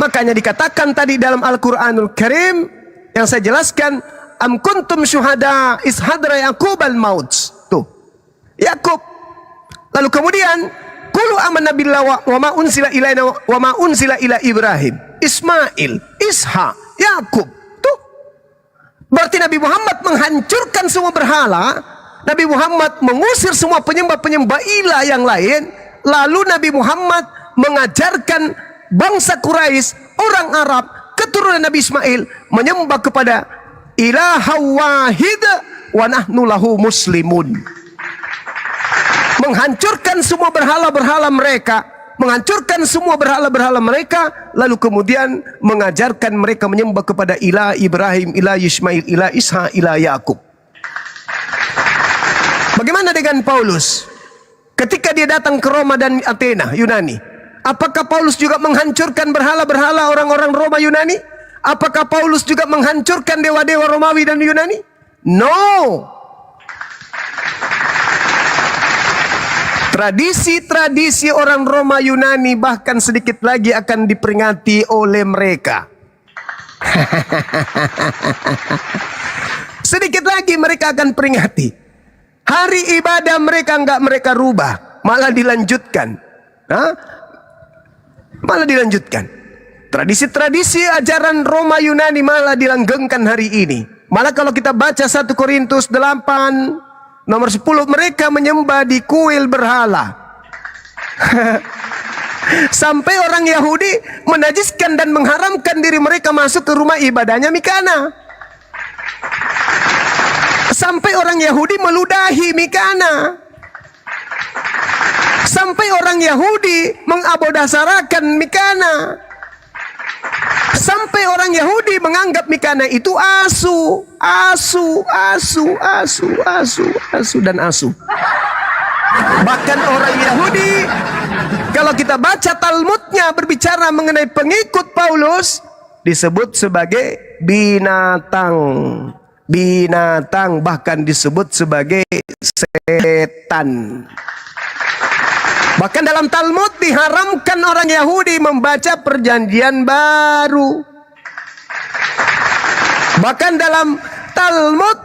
Makanya dikatakan tadi dalam Al-Quranul Karim yang saya jelaskan, am kuntum syuhada is hadra Yaqub al-maut. Tuh, Yakub. Lalu kemudian qulu amanna billahi wa ma unsila ilaina wa ma unsila ila Ibrahim, Ismail, Ishak, Yakub. Tuh. Berarti Nabi Muhammad menghancurkan semua berhala. Nabi Muhammad mengusir semua penyembah-penyembah ilah yang lain. Lalu Nabi Muhammad mengajarkan bangsa Quraisy, orang Arab, keturunan Nabi Ismail, menyembah kepada ilaha wahid wa nahnu lahu muslimun. Menghancurkan semua berhala-berhala mereka, menghancurkan semua berhala-berhala mereka, lalu kemudian mengajarkan mereka menyembah kepada ilah Ibrahim, ilah Ismail, ilah Ishak, ilah Yakub. Bagaimana dengan Paulus? Ketika dia datang ke Roma dan Athena, Yunani, apakah Paulus juga menghancurkan berhala-berhala orang-orang Roma Yunani? Apakah Paulus juga menghancurkan dewa-dewa Romawi dan Yunani? No. Tradisi-tradisi orang Roma Yunani bahkan sedikit lagi akan diperingati oleh mereka. Sedikit lagi mereka akan peringati. Hari ibadah mereka enggak mereka rubah, malah dilanjutkan. Hah? Malah dilanjutkan. Tradisi-tradisi ajaran Roma Yunani malah dilanggengkan hari ini. Malah kalau kita baca 1 Korintus 8 nomor 10, mereka menyembah di kuil berhala. Sampai orang Yahudi menajiskan dan mengharamkan diri mereka masuk ke rumah ibadahnya Mikana. Sampai orang Yahudi meludahi Mikana. Sampai orang Yahudi mengabodasarakan Mikana. Sampai orang Yahudi menganggap Mikana itu asu dan asu. Bahkan orang Yahudi, kalau kita baca Talmudnya berbicara mengenai pengikut Paulus, disebut sebagai binatang. Binatang, bahkan disebut sebagai setan. Bahkan dalam Talmud diharamkan orang Yahudi membaca perjanjian baru. Bahkan dalam Talmud,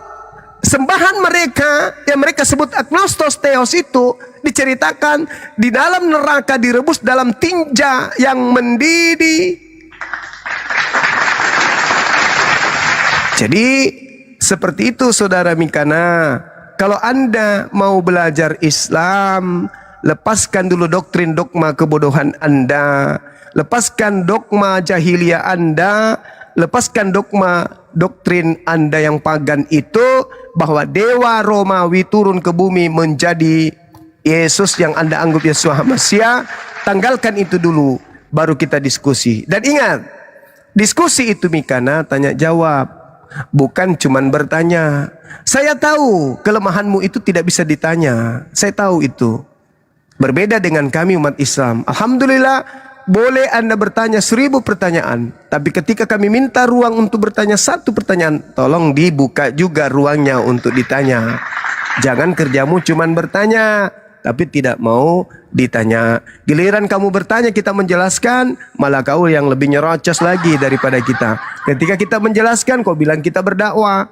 sembahan mereka yang mereka sebut agnostos theos itu diceritakan di dalam neraka direbus dalam tinja yang mendidih. Jadi seperti itu saudara Mikana. Kalau Anda mau belajar Islam, lepaskan dulu doktrin dogma kebodohan Anda, lepaskan dogma jahiliyah Anda, lepaskan dogma doktrin Anda yang pagan itu, bahwa dewa Romawi turun ke bumi menjadi Yesus yang Anda anggap Yesus Hamasiah. Tanggalkan itu dulu, baru kita diskusi. Dan ingat, diskusi itu Mikana tanya jawab, bukan cuman bertanya. Saya tahu kelemahanmu itu tidak bisa ditanya, saya tahu itu. Berbeda dengan kami umat Islam. Alhamdulillah, boleh Anda bertanya 1000 pertanyaan. Tapi ketika kami minta ruang untuk bertanya 1 pertanyaan, tolong dibuka juga ruangnya untuk ditanya. Jangan kerjamu cuman bertanya, tapi tidak mau ditanya. Giliran kamu bertanya, kita menjelaskan, malah kau yang lebih nyerocos lagi daripada kita. Ketika kita menjelaskan, kau bilang kita berdakwah,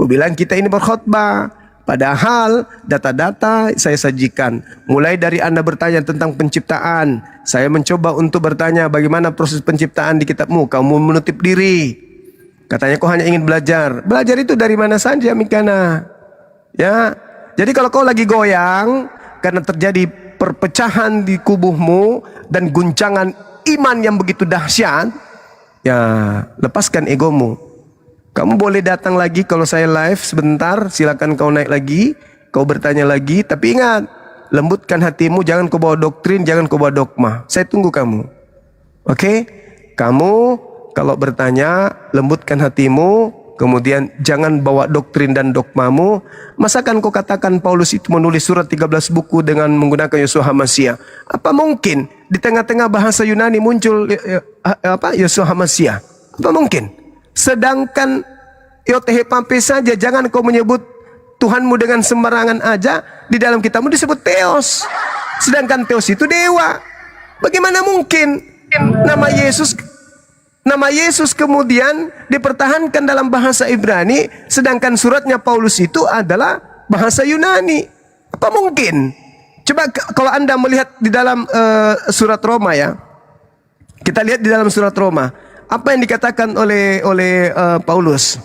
kau bilang kita ini berkhutbah. Padahal data-data saya sajikan. Mulai dari Anda bertanya tentang penciptaan, saya mencoba untuk bertanya bagaimana proses penciptaan di kitabmu. Kamu menutup diri. Katanya kau hanya ingin belajar. Belajar itu dari mana saja Mikana? Ya. Jadi kalau kau lagi goyang karena terjadi perpecahan di kubuhmu dan guncangan iman yang begitu dahsyat, ya lepaskan egomu. Kamu boleh datang lagi kalau saya live sebentar, silakan kau naik lagi, kau bertanya lagi, tapi ingat, lembutkan hatimu, jangan kau bawa doktrin, jangan kau bawa dogma. Saya tunggu kamu. Oke? Kamu kalau bertanya, lembutkan hatimu, kemudian jangan bawa doktrin dan dogmamu. Masakan kau katakan Paulus itu menulis surat 13 buku dengan menggunakan Yesus Hamasiah? Apa mungkin di tengah-tengah bahasa Yunani muncul Yesus Hamasiah? Apa mungkin? Sedangkan Yotehepape saja, jangan kau menyebut Tuhanmu dengan sembarangan aja, di dalam kitabmu disebut Theos. Sedangkan Theos itu dewa. Bagaimana mungkin nama Yesus kemudian dipertahankan dalam bahasa Ibrani, sedangkan suratnya Paulus itu adalah bahasa Yunani? Apa mungkin? Coba kalau Anda melihat di dalam surat Roma ya. Kita lihat di dalam surat Roma. Apa yang dikatakan oleh Paulus?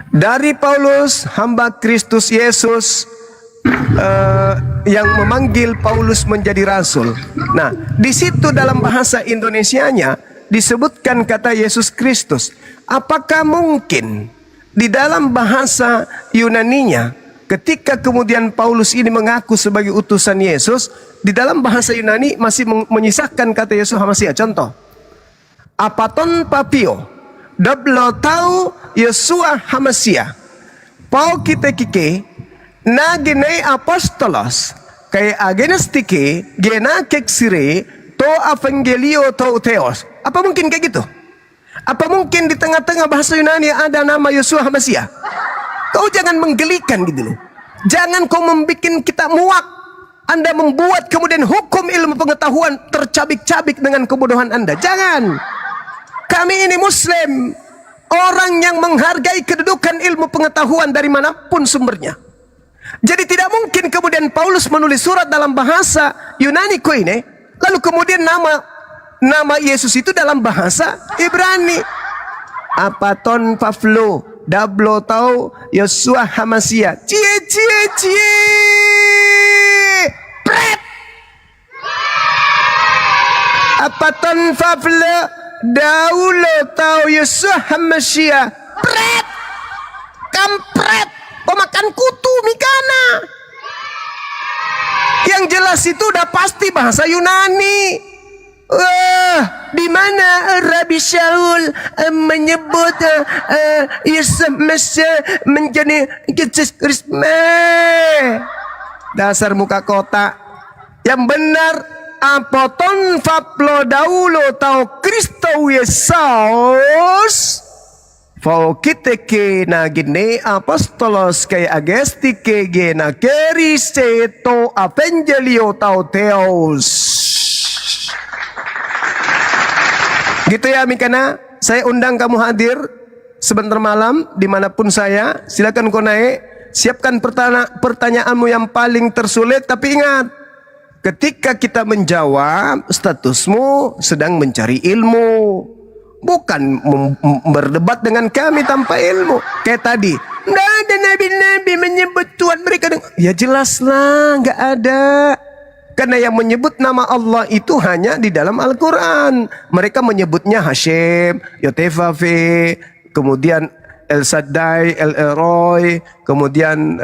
Dari Paulus, hamba Kristus Yesus, yang memanggil Paulus menjadi rasul. Nah, di situ dalam bahasa Indonesianya disebutkan kata Yesus Kristus. Apakah mungkin di dalam bahasa Yunaninya, ketika kemudian Paulus ini mengaku sebagai utusan Yesus, di dalam bahasa Yunani masih menyisahkan kata Yesus Hamasiah? Contoh, apaton papio dablo tau Yesua Hamasiah pau kita kike na genei apostolos kay agenes tike gena keksire to evangelio to theos. Apa mungkin kayak gitu? Apa mungkin di tengah-tengah bahasa Yunani ada nama Yesua Hamasiah? Kau jangan menggelikan gitu loh. Jangan kau membuat kita muak. Anda membuat kemudian hukum ilmu pengetahuan tercabik-cabik dengan kebodohan Anda. Jangan. Kami ini Muslim. orang yang menghargai kedudukan ilmu pengetahuan dari manapun sumbernya. Jadi tidak mungkin kemudian Paulus menulis surat dalam bahasa Yunani koine, lalu kemudian nama Yesus itu dalam bahasa Ibrani. Apaton Pavlo, Dablo tau Yosua Hamasia. Cie. Pret. Apaton Pavlo, Daulo tau Yosua Hamasia. Pret. Kampret. Pemakan kutu Mikana. Yang jelas itu udah pasti bahasa Yunani. Di mana Rabi Shaul menyebut Yesus Mesih menjadi Yesus Kristus. Dasar muka kotak. Yang benar apoton Pablo Daulo tau Kristo Yesus. Fokite ke na gine apostolos kay agesti ke gena keriseto evangelio tau theos. Gitu ya Mikana, saya undang kamu hadir sebentar malam dimanapun saya. Silakan kau naik, siapkan pertanyaanmu yang paling tersulit. Tapi ingat, ketika kita menjawab, statusmu sedang mencari ilmu, bukan berdebat dengan kami tanpa ilmu. Kayak tadi, nggak ada nabi-nabi menyebut Tuhan mereka. Ya jelaslah, nggak ada. Karena yang menyebut nama Allah itu hanya di dalam Al-Quran. Mereka menyebutnya Hashem, Yotefafe, kemudian El Shaddai, El Elroy, kemudian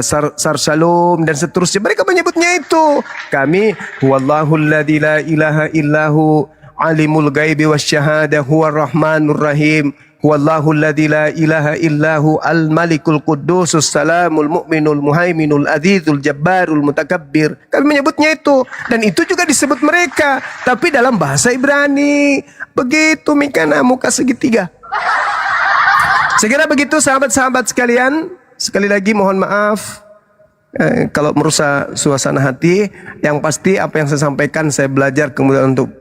Sar Shalom, dan seterusnya. Mereka menyebutnya itu. Kami, Huwallahul ladzi la ilaha illahu alimul ghaibi wasyahada huwar rahmanur rahim. Huwallahu alladzi la ilaha illahu al-malikul quddusus salamul mu'minul muhaiminul azizul jabbarul mutakabbir. Kami menyebutnya itu, dan itu juga disebut mereka, tapi dalam bahasa Ibrani. Begitu Mikana muka segitiga. Segera begitu sahabat-sahabat sekalian. Sekali lagi mohon maaf kalau merusak suasana hati. Yang pasti apa yang saya sampaikan saya belajar kemudian untuk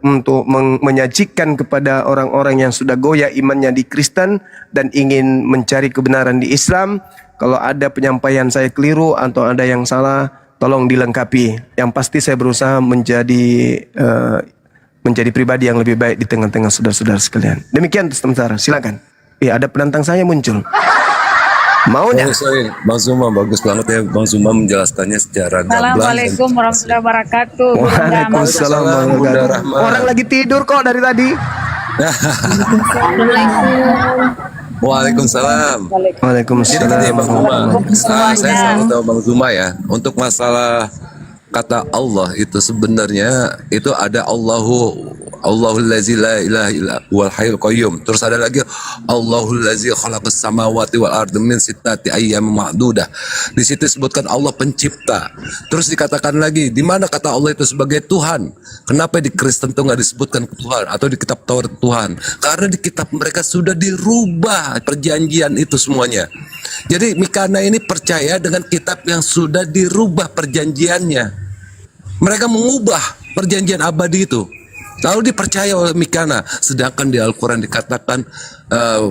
menyajikan kepada orang-orang yang sudah goyah imannya di Kristen dan ingin mencari kebenaran di Islam. Kalau ada penyampaian saya keliru atau ada yang salah, tolong dilengkapi. Yang pasti saya berusaha menjadi pribadi yang lebih baik di tengah-tengah saudara-saudara sekalian. Demikian sementara, silakan. Ada penantang saya muncul. Maunya. Sorry, Bang Zuma bagus banget ya Bang Zuma menjelaskannya secara gamblang. Assalamualaikum warahmatullahi wabarakatuh. Waalaikumsalam warahmatullahi wabarakatuh. Orang lagi tidur kok dari tadi. Waalaikumsalam. Waalaikumsalam. Jadi Bang Zuma, saya selalu tahu Bang Zuma ya, untuk masalah kata Allah itu sebenarnya itu ada Allahul lazi la ilaha illa huwal hayyul qayyum. Terus ada lagi Allahul lazi khalaqas samawati wal ardi min sittati ayyamin ma'dudah. Di situ disebutkan Allah pencipta. Terus dikatakan lagi di mana kata Allah itu sebagai Tuhan. Kenapa di Kristen itu nggak disebutkan Tuhan atau di kitab Taurat Tuhan? Karena di kitab mereka sudah dirubah perjanjian itu semuanya. Jadi Mikana ini percaya dengan kitab yang sudah dirubah perjanjiannya. Mereka mengubah perjanjian abadi itu. Lalu dipercaya oleh Mikana. Sedangkan di Al-Quran dikatakan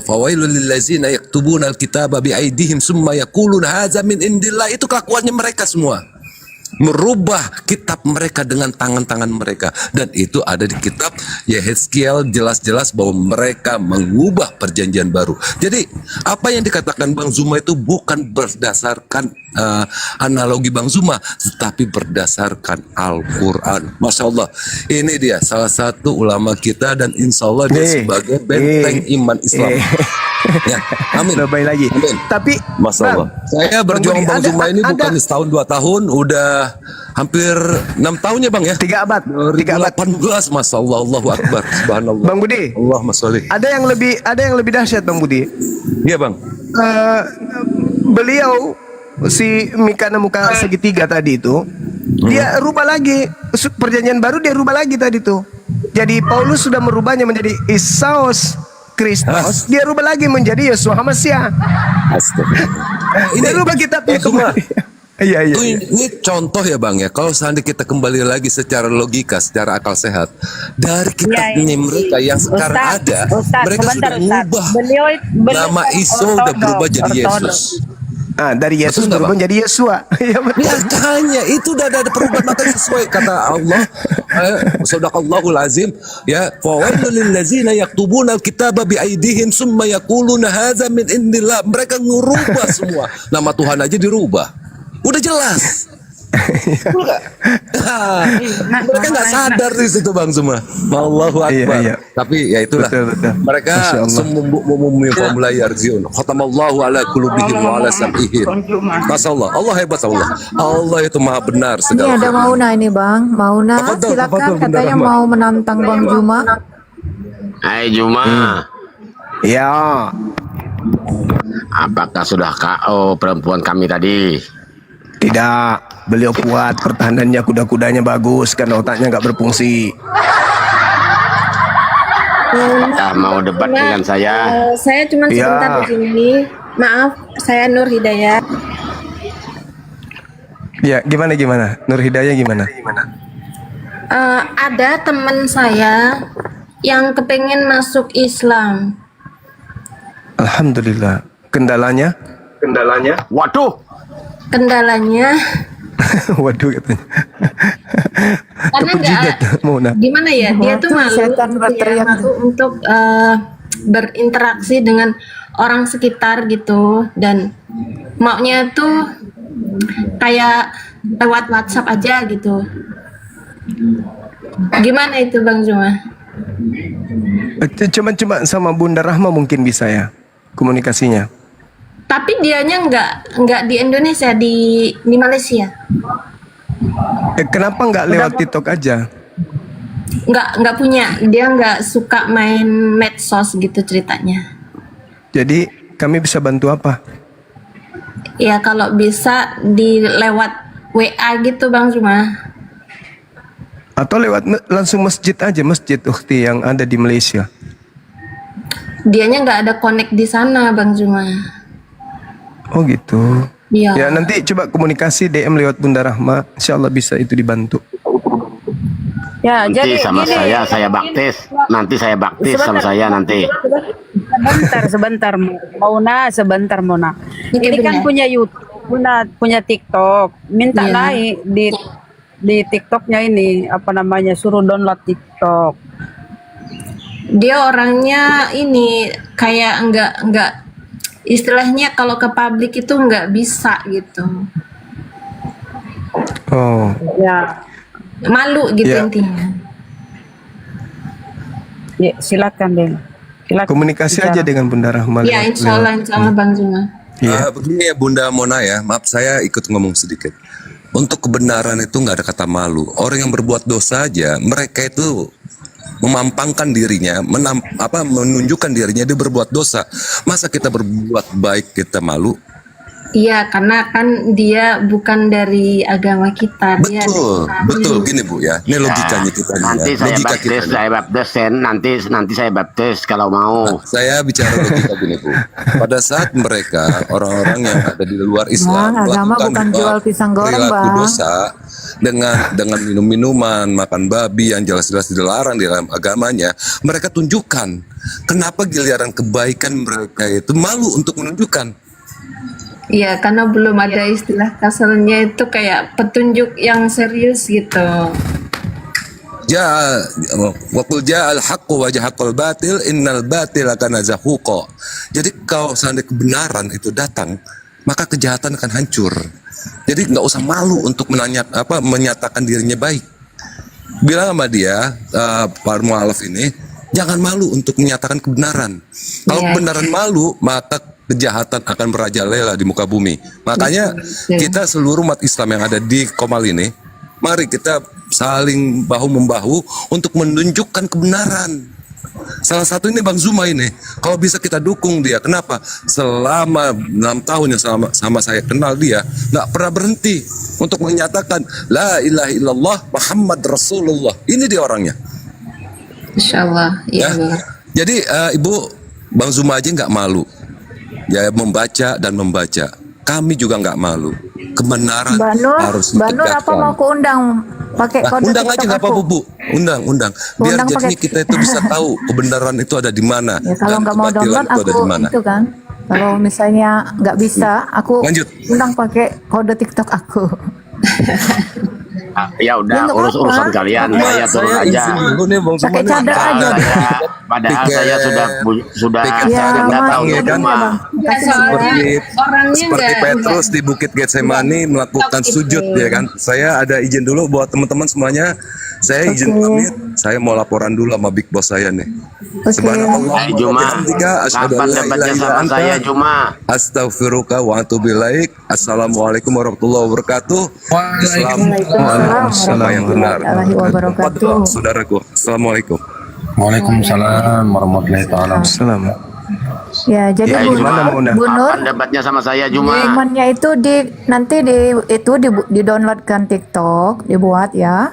fawailul lillazina yaktubuna al-kitaba biaidihim summa yaquluna hadza min indillah. Itu kelakuannya mereka semua. Merubah kitab mereka dengan tangan-tangan mereka. Dan itu ada di kitab Yehezkiel, jelas-jelas bahwa mereka mengubah perjanjian baru. Jadi apa yang dikatakan Bang Zuma itu bukan berdasarkan analogi Bang Zuma, tetapi berdasarkan Al-Quran. Masya Allah, ini dia salah satu ulama kita dan insya Allah dia sebagai benteng iman Islam. Ya, amin. Lebih lagi. Amin. Tapi Masya Allah, saya berjuang Bang Zuma ini bukan setahun 2 tahun, udah hampir 6 tahun ya Bang ya. 3 abad. 2018, Masya Allah, Allahu Akbar, Subhanallah. Bang Budi, Allahumma sholli. ada yang lebih dahsyat Bang Budi. Iya Bang. Beliau si Mikana muka segitiga tadi itu, dia rubah lagi perjanjian baru, dia rubah lagi tadi tuh. Jadi Paulus sudah merubahnya menjadi Yesus Kristus, dia rubah lagi menjadi Yeshua Hamasiah. Astagfirullah. Dia rubah kitabnya kembali. Iya, iya. Ini contoh ya Bang ya. Kalau seandainya kita kembali lagi secara logika, secara akal sehat, dari kitabnya mereka yang sekarang ada, mereka sudah mengubah nama Isa udah berubah jadi Yesus. Ah, dari Yesus Betul nggak, berubah jadi Yesua. Iya betul. Makanya itu udah ada perubahan, maka sesuai kata Allah, Sadaqallahul azim, ya, fawailul lil ladzina yaktubuna al-kitaba bi aydihim summa yaquluna hadza min indillah. Mereka ngubah semua. Nama Tuhan aja dirubah. Udah jelas. Enggak. Mereka nggak sadar di situ Bang Zuma. Allahu Akbar. Iya, iya. Tapi ya itulah. Betul, betul. Mereka Masya Allah. sumum la yarjiun. Khatamallahu ala qulubihim wa ala sam'ihim. Masyaallah. Allah hebat Allah. Allah itu maha benar Ini segala. ada Mauna ini Bang. Mauna Tafadhol, silakan tafadhol, Bunda katanya Rahma. mau menantang Bang Juma. Hai Juma, Ya. apakah sudah KO perempuan kami tadi? Tidak. Beliau kuat, pertahanannya, kuda-kudanya bagus, karena otaknya nggak berfungsi. Apakah mau debat dengan saya? Saya cuma Ya. sebentar di sini. Maaf, saya Nur Hidayat. Ya, gimana? Nur Hidayah gimana? Ada teman saya yang kepengen masuk Islam. Alhamdulillah. Kendalanya? Waduh, Kendalanya Waduh katanya. karena Kepejidat, Mona. gimana ya? Dia tuh Waduh, malu, setan gitu ya, berteriak. malu untuk berinteraksi dengan orang sekitar gitu, dan maunya tuh kayak lewat WhatsApp aja gitu. Gimana itu Bang Juma? Cuma sama Bunda Rahma mungkin bisa ya komunikasinya. Tapi dianya nggak di Indonesia, di Malaysia. Kenapa nggak lewat TikTok aja? Nggak punya, dia nggak suka main medsos gitu ceritanya. Jadi kami bisa bantu apa? Ya kalau bisa di lewat WA gitu Bang Juma. Atau lewat langsung masjid aja, masjid Ukhti yang ada di Malaysia. Dianya nggak ada connect di sana Bang Juma. Oh gitu. Iya. Ya nanti coba komunikasi DM lewat Bunda Rahma, insya Allah bisa itu dibantu. Ya, nanti sama saya baptis. Nanti saya baptis sama saya nanti. sebentar Mona, sebentar Mona. Oke, Ini kan Bunda. punya YouTube, punya TikTok. Minta Iya. naik di TikToknya ini, apa namanya, suruh download TikTok. Dia orangnya ini kayak nggak istilahnya kalau ke publik itu nggak bisa gitu. Oh, Ya, Malu gitu Ya. intinya. ya silakan deh. Silakan. komunikasi bicara. aja dengan Bunda Rahma. Ya insya Allah Bang Juma. Iya. Begini ya Bunda Mona ya, maaf saya ikut ngomong sedikit. Untuk kebenaran itu nggak ada kata malu. Orang yang berbuat dosa aja, mereka itu memampangkan dirinya, menunjukkan dirinya dia berbuat dosa. Masa kita berbuat baik kita malu? Iya, karena kan dia bukan dari agama kita. Dia Betul gini Bu ya. Ini logikanya kita nih Nanti ya. saya Logika baptis, kita. saya baptis, Sen. nanti saya baptis kalau mau. Saya bicara logika gini Bu. Pada saat mereka orang-orang yang ada di luar Islam Bang, agama melakukan bukan jual pisang goreng, perilaku Bang. dosa dengan minum-minuman, makan babi yang jelas-jelas dilarang di dalam agamanya, mereka tunjukkan. Kenapa giliran kebaikan mereka itu malu untuk menunjukkan? Iya, karena belum ada istilah kasarnya itu kayak petunjuk yang serius gitu. Wakul ja'al haqqu wa jahaqal batil innal batila kana zahuqa. Jadi kalau seandainya kebenaran itu datang, maka kejahatan akan hancur. Jadi nggak usah malu untuk menyatakan dirinya baik. Bilang sama dia, Pak Mu'alaf ini, jangan malu untuk menyatakan kebenaran. Kalau Iya. kebenaran malu, maka kejahatan akan merajalela di muka bumi. Makanya kita seluruh umat Islam yang ada di Komal ini, mari kita saling bahu-membahu untuk menunjukkan kebenaran. Salah satu ini Bang Zuma ini, kalau bisa kita dukung dia. Kenapa? Selama 6 tahun yang sama saya kenal dia, nggak pernah berhenti untuk menyatakan La ilaha illallah Muhammad Rasulullah. Ini dia orangnya. Insya Allah. Iya, Ya. Bang. Jadi Ibu, Bang Zuma aja nggak malu. Ya membaca dan membaca. Kami juga nggak malu. kebenaran Mbak Nur, harus Mbak Nur apa mau ditegakkan. kuundang pakai Nah, kode undang aja TikTok nggak aku? apa-apa Bu, undang. Biar Undang jadi pakai- kita itu bisa tahu kebenaran itu ada di mana Ya kalau dan nggak mau kebatilan download itu ada aku di mana. itu kan. Kalau misalnya nggak bisa, aku Lanjut. undang pakai kode TikTok aku. Ah, ya Ya, udah nggak urus apa-apa. urusan kalian, saya turun aja. izin dulu nih Bang Pakai Zuma nih. cadar aja. Padahal Tiket. saya sudah Ya, nggak tahu Mas, ya ya kan? cuma Enggak, soalnya orangnya Seperti enggak Petrus di Bukit Getsemani melakukan TikTok sujud itu. ya kan. Saya ada izin dulu buat teman-teman semuanya. Saya izin pamit. Saya mau laporan dulu sama Big Boss saya nih. Oke. Subhanallah. Cuma Asyhadu kapan an la debatnya ilaha sama illa saya anta. cuma Astaghfiruka wa atubu ilaik. Assalamualaikum warahmatullahi wabarakatuh. Islam Waalaikumsalam yang benar. warahmatullahi wabarakatuh. Saudaraku. Assalamualaikum. Waalaikumsalam warahmatullahi taala. Salam. Ya, jadi ya Bu, cuma Gimana, Muna? Bu Nur, kapan debatnya sama saya cuma imannya itu nanti di downloadkan TikTok, dibuat ya.